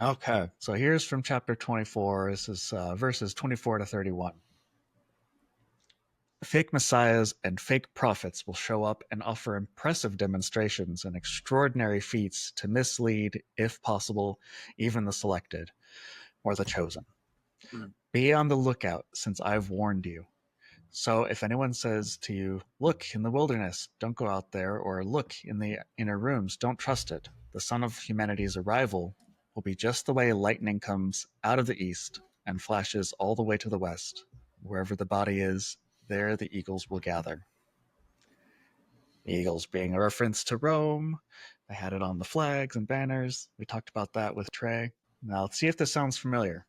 Okay. So here's from chapter 24. This is verses 24 to 31. Fake messiahs and fake prophets will show up and offer impressive demonstrations and extraordinary feats to mislead, if possible, even the selected or the chosen. Be on the lookout, since I've warned you. So if anyone says to you, look in the wilderness, don't go out there, or look in the inner rooms, don't trust it. The Son of Humanity's arrival will be just the way lightning comes out of the east and flashes all the way to the west. Wherever the body is, there the eagles will gather. The eagles being a reference to Rome. They had it on the flags and banners. We talked about that with Trey. Now let's see if this sounds familiar.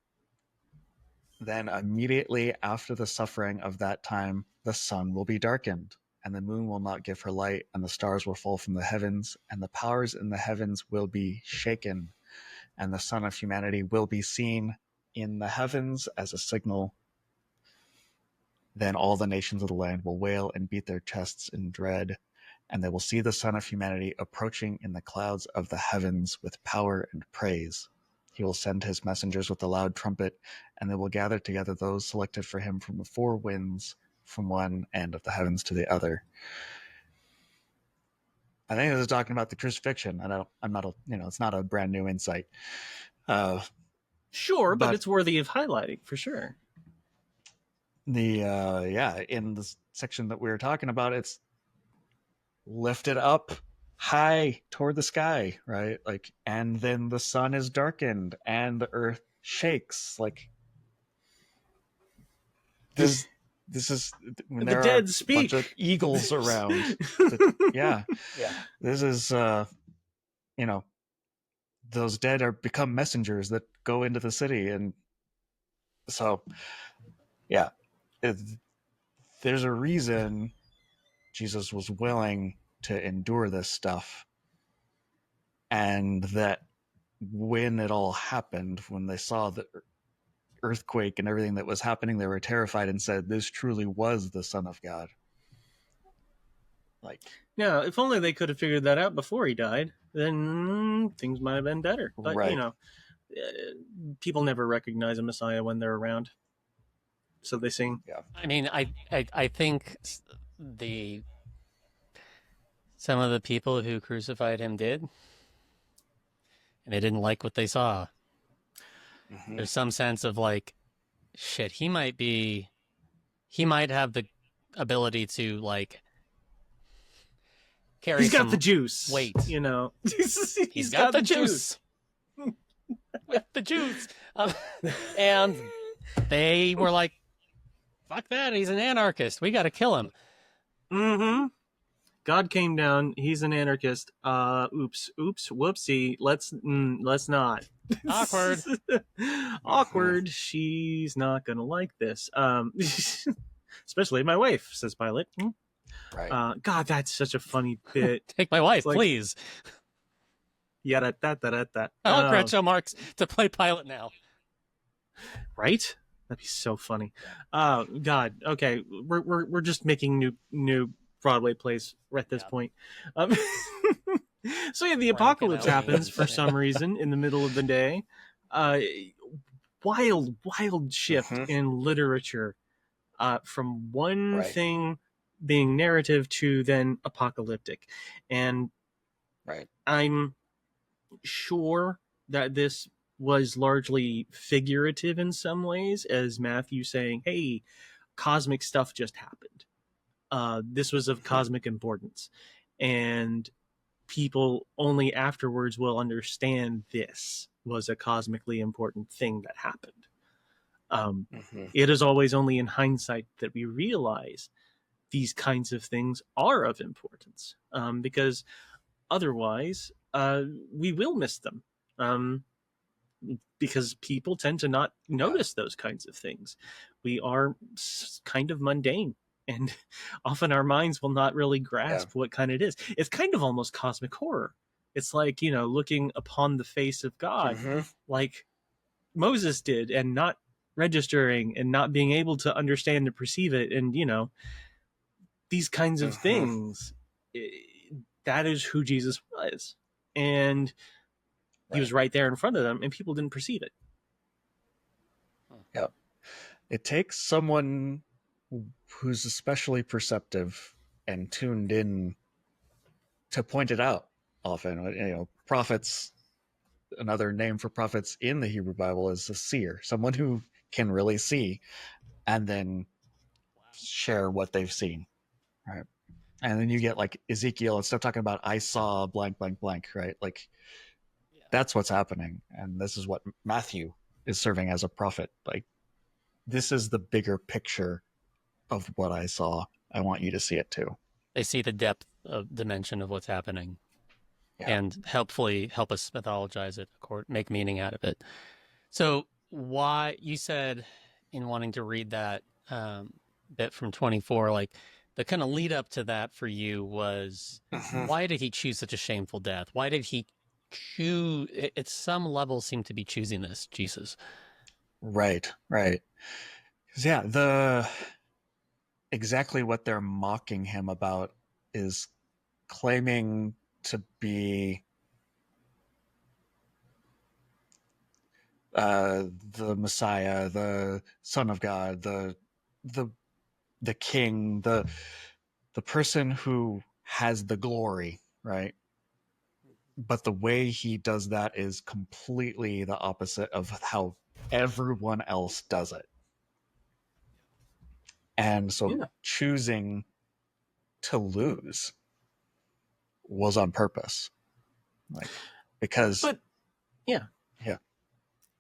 Then immediately after the suffering of that time, the sun will be darkened, and the moon will not give her light, and the stars will fall from the heavens, and the powers in the heavens will be shaken, and the Son of Humanity will be seen in the heavens as a signal. Then all the nations of the land will wail and beat their chests in dread, and they will see the Son of Humanity approaching in the clouds of the heavens with power and praise. He will send his messengers with a loud trumpet, and they will gather together those selected for him from the four winds, from one end of the heavens to the other. I think this is talking about the crucifixion. It's not a brand new insight. Sure, but But- it's worthy of highlighting for sure. In the section that we were talking about, it's lifted up high toward the sky, right? Like, and then the sun is darkened and the earth shakes. Like, this is when The there dead are speak. a bunch of eagles around. Yeah. This is those dead are become messengers that go into the city, and so there's a reason Jesus was willing to endure this stuff, and that when it all happened, when they saw the earthquake and everything that was happening, they were terrified and said, this truly was the Son of God. Like, Yeah, if only they could have figured that out before he died, then things might have been better. But, right. People never recognize a Messiah when they're around. So they sing. Yeah. I mean, I think some of the people who crucified him did, and they didn't like what they saw. Mm-hmm. There's some sense of like, shit, he might have the ability to like carry. He's got the juice. weight. He's He's got the juice. with the Jews. And they were like, fuck that, he's an anarchist. We got to kill him. Mm-hmm. God came down. He's an anarchist. Oops, whoopsie. Let's not. Awkward. Awkward. She's not gonna like this. Especially my wife, says Pilate. Right. God, that's such a funny bit. Take my wife, like, please. Yeah, that. I want Groucho Marx to play Pilate now. Right? That'd be so funny. God. Okay, we're just making new Broadway plays at this point. So yeah, the apocalypse happens for some reason in the middle of the day. Wild shift in literature from one thing being narrative to then apocalyptic. And I'm sure that this was largely figurative in some ways, as Matthew saying, hey, cosmic stuff just happened. This was of cosmic importance. And people only afterwards will understand this was a cosmically important thing that happened. It is always only in hindsight that we realize these kinds of things are of importance, because otherwise we will miss them, because people tend to not notice those kinds of things. We are kind of mundane, and often our minds will not really grasp what kind it is. It's kind of almost cosmic horror. It's like, looking upon the face of God like Moses did, and not registering and not being able to understand and perceive it. And, these kinds of things, that is who Jesus was. And he was right there in front of them, and people didn't perceive it. Yeah. It takes someone who's especially perceptive and tuned in to point it out often. Prophets, another name for prophets in the Hebrew Bible is a seer, someone who can really see and then share what they've seen. Right. And then you get like Ezekiel and stuff talking about, I saw blank, blank, blank, right? Like that's what's happening. And this is what Matthew is serving as a prophet. Like, this is the bigger picture of what I saw. I want you to see it too. They see the depth of dimension of what's happening, and helpfully help us mythologize it, make meaning out of it. So why, you said in wanting to read that bit from 24, like the kind of lead up to that for you was, why did he choose such a shameful death? Why did he choose, at some level, seem to be choosing this, Jesus? Right. Yeah, exactly what they're mocking him about is claiming to be the Messiah, the Son of God, the King, the person who has the glory, right? But the way he does that is completely the opposite of how everyone else does it. And so choosing to lose was on purpose. Because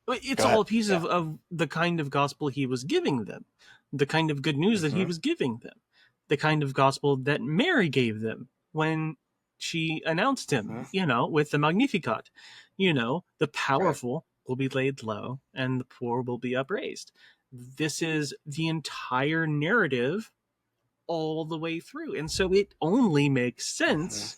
it's all a piece of the kind of gospel he was giving them, the kind of good news that he was giving them, the kind of gospel that Mary gave them when she announced him, with the Magnificat. The powerful will be laid low and the poor will be upraised. This is the entire narrative all the way through. And so it only makes sense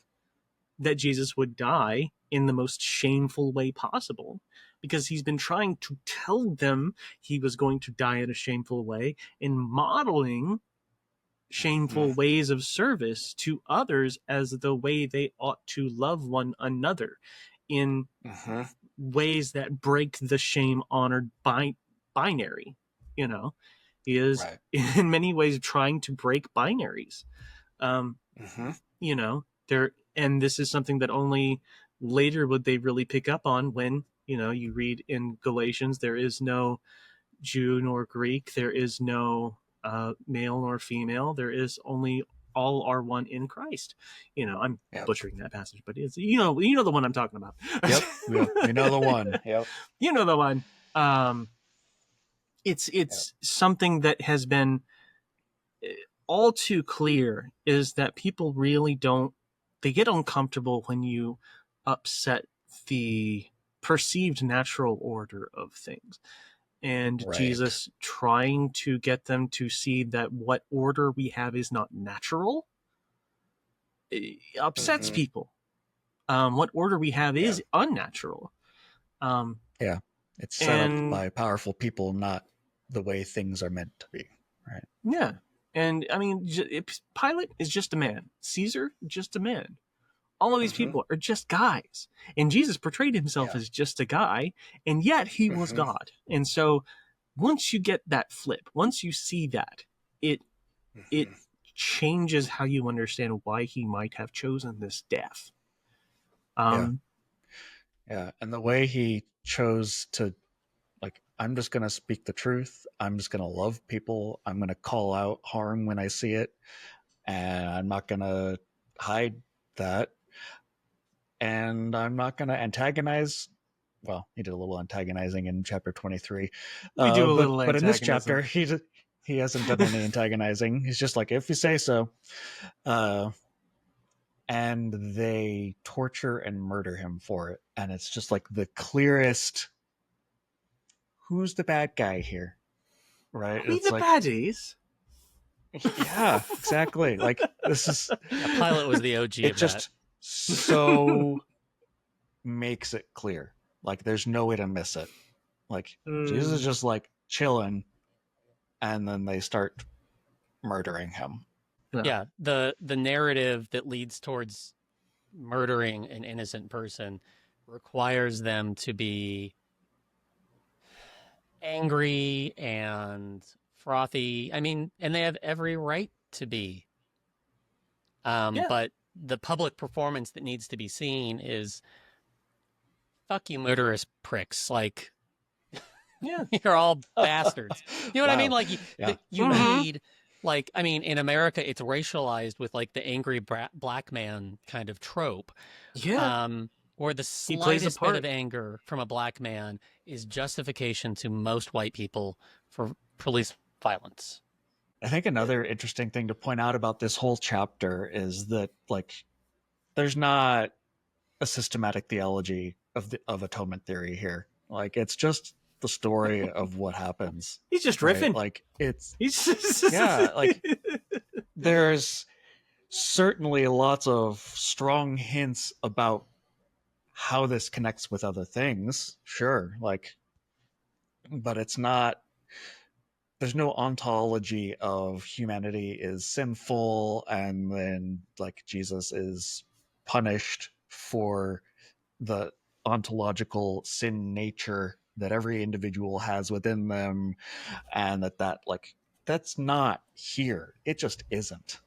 that Jesus would die in the most shameful way possible, because he's been trying to tell them he was going to die in a shameful way, in modeling shameful ways of service to others as the way they ought to love one another, in ways that break the shame-honored binary. He is in many ways trying to break binaries. And this is something that only later would they really pick up on, when, you read in Galatians, there is no Jew nor Greek, there is no male nor female, there is only all are one in Christ. I'm Yep. butchering that passage, but it's you know the one I'm talking about. Yep. We know the one. Yep. You know the one. It's something that has been all too clear, is that people really they get uncomfortable when you upset the perceived natural order of things. And Right. Jesus trying to get them to see that what order we have is not natural upsets people. What order we have is unnatural. Yeah. It's set up by powerful people, not the way things are meant to be. Right. Yeah. And I mean, Pilate is just a man. Caesar, just a man. All of these people are just guys. And Jesus portrayed himself as just a guy, and yet he was God. And so once you get that flip, once you see that, it changes how you understand why he might have chosen this death. And the way he chose to, like, I'm just going to speak the truth. I'm just going to love people. I'm going to call out harm when I see it. And I'm not going to hide that. And I'm not going to antagonize. Well, he did a little antagonizing in chapter 23. We do a little but in this antagonism. chapter, he hasn't done any antagonizing. He's just like, if you say so. And they torture and murder him for it. And it's just like the clearest, who's the bad guy here? Right? We It's the like, baddies. Yeah, exactly. Like, this is... Pilate was the OG It of just so makes it clear. Like, there's no way to miss it. Like, Jesus is just, like, chilling, and then they start murdering him. Yeah, the narrative that leads towards murdering an innocent person requires them to be angry and frothy. I mean, and they have every right to be. But the public performance that needs to be seen is, fuck you, murderous pricks. Like, you're all bastards. You know what I mean? Like, you need, like, I mean, in America, it's racialized with, like, the angry black man kind of trope. Yeah. Or the slightest bit of anger from a black man is justification to most white people for police violence. I think another interesting thing to point out about this whole chapter is that, like, there's not a systematic theology of atonement theory here. Like, it's just the story of what happens. He's just riffing. Right? Like, it's like, there's certainly lots of strong hints about how this connects with other things, sure, like, but it's not, there's no ontology of humanity is sinful and then, like, Jesus is punished for the ontological sin nature that every individual has within them, and that like, that's not here. It just isn't.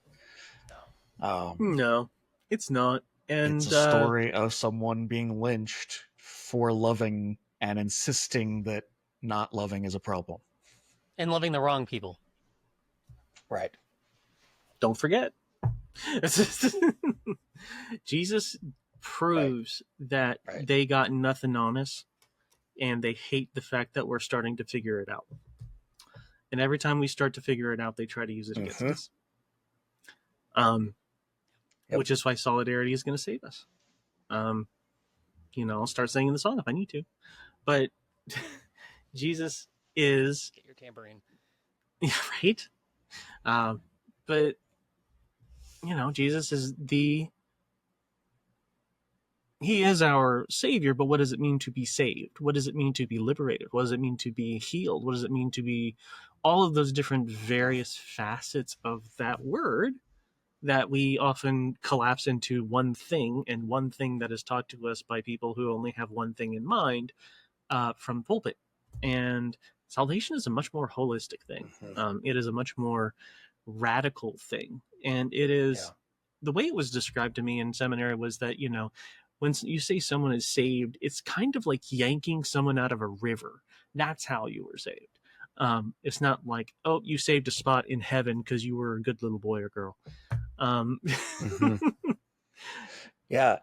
No, it's not. And it's a story of someone being lynched for loving and insisting that not loving is a problem. And loving the wrong people. Right. Don't forget. Jesus proves that they got nothing on us, and they hate the fact that we're starting to figure it out. And every time we start to figure it out, they try to use it against us. Which is why solidarity is going to save us. I'll start singing the song if I need to. But Jesus is... Get your tambourine. Yeah, right? But, Jesus is He is our Savior, but what does it mean to be saved? What does it mean to be liberated? What does it mean to be healed? What does it mean to be... all of those different various facets of that word that we often collapse into one thing, and one thing that is taught to us by people who only have one thing in mind from the pulpit. And salvation is a much more holistic thing. It is a much more radical thing. And it is... the way it was described to me in seminary was that, when you say someone is saved, it's kind of like yanking someone out of a river. That's how you were saved. It's not like, oh, you saved a spot in heaven because you were a good little boy or girl. Mhm. Yeah,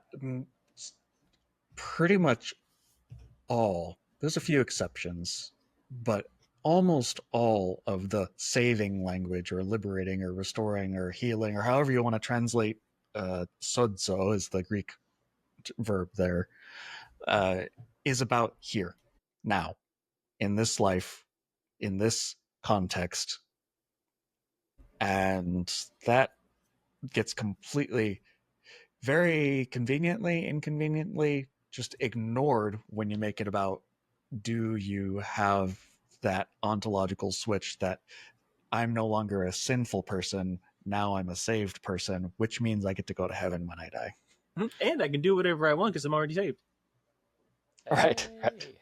pretty much all. There's a few exceptions, but almost all of the saving language or liberating or restoring or healing or however you want to translate sozo is the Greek verb there, is about here, now, in this life, in this context. And that gets completely, very conveniently, inconveniently just ignored when you make it about, do you have that ontological switch that I'm no longer a sinful person, now I'm a saved person, which means I get to go to heaven when I die. And I can do whatever I want because I'm already saved. Right. Hey.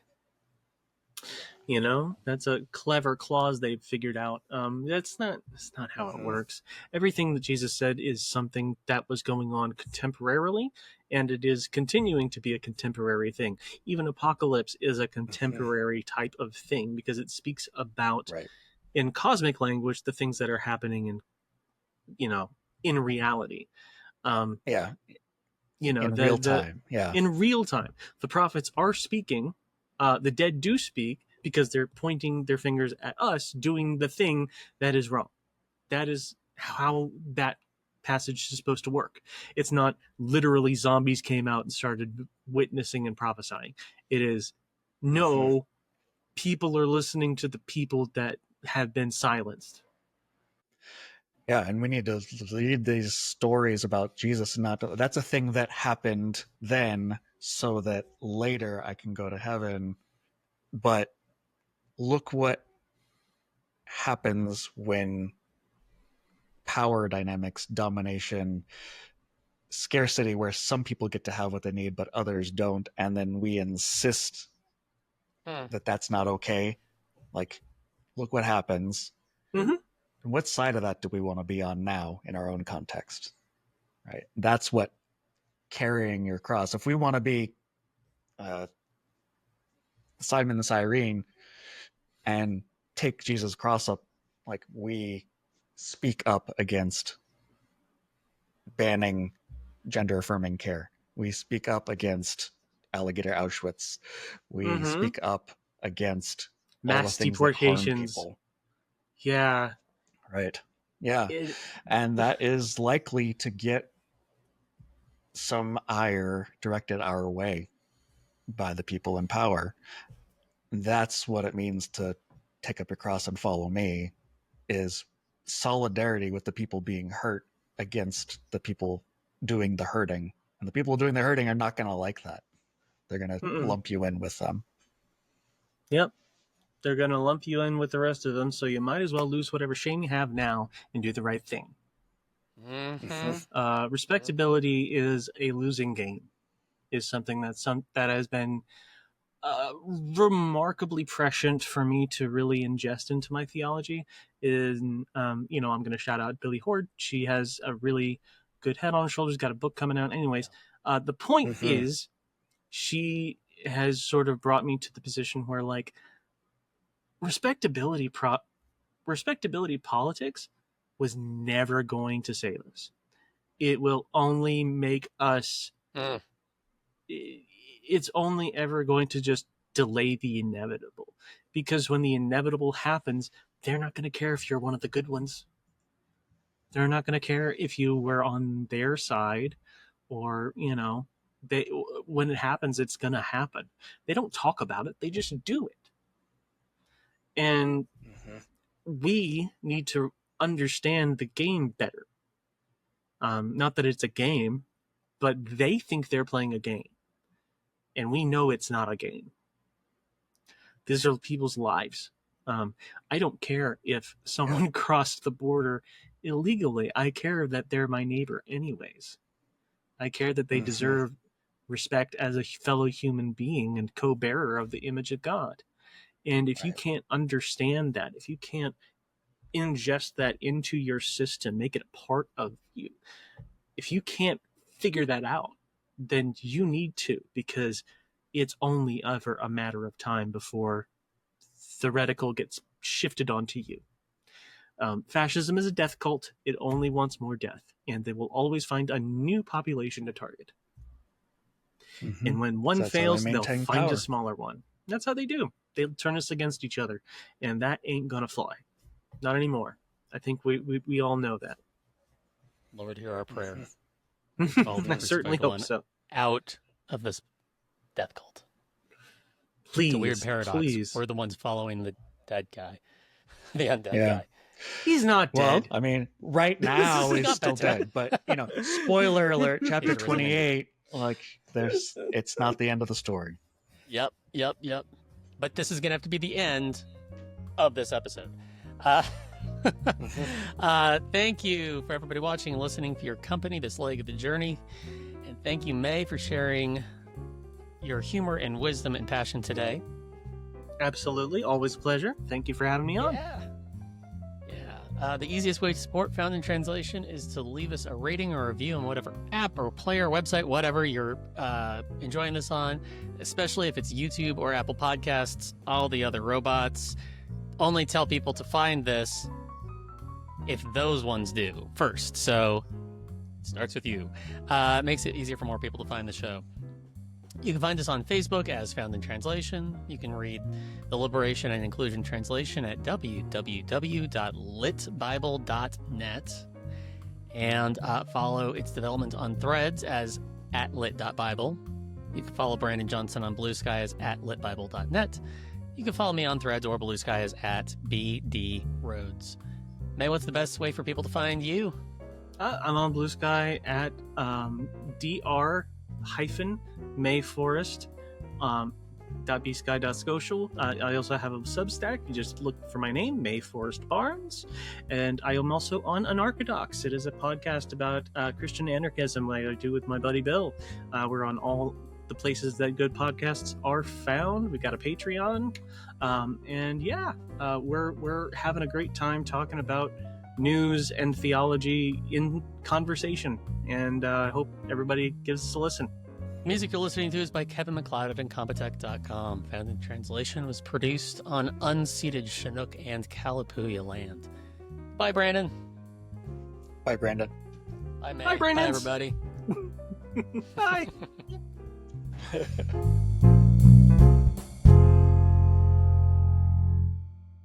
You know, that's a clever clause they've figured out. That's not how it works. Everything that Jesus said is something that was going on contemporarily, and it is continuing to be a contemporary thing. Even apocalypse is a contemporary type of thing because it speaks about, Right. in cosmic language, the things that are happening in reality. Yeah. In real time. Yeah. In real time, the prophets are speaking. The dead do speak because they're pointing their fingers at us doing the thing that is wrong. That is how that passage is supposed to work. It's not literally zombies came out and started witnessing and prophesying. It is no, people are listening to the people that have been silenced. Yeah, and we need to read these stories about Jesus. That's a thing that happened then, so that later I can go to heaven. But look what happens when power dynamics, domination, scarcity, where some people get to have what they need but others don't, and then we insist that that's not okay. Like, look what happens. Mm-hmm. And what side of that do we want to be on now in our own context? Right. That's what carrying your cross. If we want to be Simon the Cyrene and take Jesus' cross up, like, we speak up against banning gender affirming care. We speak up against alligator Auschwitz. We speak up against all the Mass things that harm deportations. people. Yeah. Right. Yeah. And that is likely to get some ire directed our way by the people in power. That's what it means to take up your cross and follow me, is solidarity with the people being hurt against the people doing the hurting. And the people doing the hurting are not going to like that. They're going to lump you in with them. Yep. They're going to lump you in with the rest of them, so you might as well lose whatever shame you have now and do the right thing. Respectability is a losing game, is something that has been remarkably prescient for me to really ingest into my theology. I'm going to shout out Billy Horde. She has a really good head on her shoulders, got a book coming out. Anyways, the point is, she has sort of brought me to the position where, like, respectability politics was never going to save us. It will only make us it's only ever going to just delay the inevitable, because when the inevitable happens, they're not going to care if you're one of the good ones. They're not going to care if you were on their side, or when it happens, it's going to happen. They don't talk about it, they just do it. And we need to understand the game better. Not that it's a game, but they think they're playing a game, and we know it's not a game. These are people's lives. I don't care if someone crossed the border illegally. I care that they're my neighbor anyways. I care that they deserve respect as a fellow human being and co-bearer of the image of God. And if you can't understand that, if you can't ingest that into your system, make it a part of you, if you can't figure that out, then you need to, because it's only ever a matter of time before the reticle gets shifted onto you. Fascism is a death cult. It only wants more death, and they will always find a new population to target. Mm-hmm. And when one fails, they'll find power. a smaller one. That's how they do. They'll turn us against each other, and that ain't gonna fly. Not anymore. I think we all know that. Lord, hear our prayer. I certainly hope so. Out of this death cult. Please, it's a weird paradox. Please. We're the ones following the dead guy, the undead guy. He's not dead. Well, I mean, right now he's still dead. But spoiler alert, chapter 28. Like, it's not the end of the story. Yep. But this is gonna have to be the end of this episode. Thank you for everybody watching and listening, for your company this leg of the journey, and thank you, May, for sharing your humor and wisdom and passion today. Absolutely, always a pleasure. Thank you for having me on. The easiest way to support Found in Translation is to leave us a rating or review on whatever app or player, website, whatever you're enjoying this on, especially if it's YouTube or Apple Podcasts. All the other robots only tell people to find this if those ones do first. So it starts with you. It makes it easier for more people to find the show. You can find us on Facebook as Found in Translation. You can read the Liberation and Inclusion Translation at www.litbible.net and follow its development on Threads as @lit.bible. You can follow Brandon Johnson on Blue Sky as @litbible.net. You can follow me on Threads or Blue Sky as @BDRhodes. May, what's the best way for people to find you? I'm on Blue Sky at dr-May Forrest .bsky.social. I also have a Substack. You just look for my name, May Forrest Barnes. And I am also on Anarchodox. It is a podcast about Christian anarchism like I do with my buddy Bill. We're on all the places that good podcasts are found. We got a Patreon. We're having a great time talking about news and theology in conversation. And I hope everybody gives us a listen. Music you're listening to is by Kevin MacLeod of Incompetech.com. Found in Translation was produced on unceded Chinook and Kalapuya land. Bye, Brandon. Bye, Brandon. Bye, May. Bye, Brandon. Bye, everybody. Bye.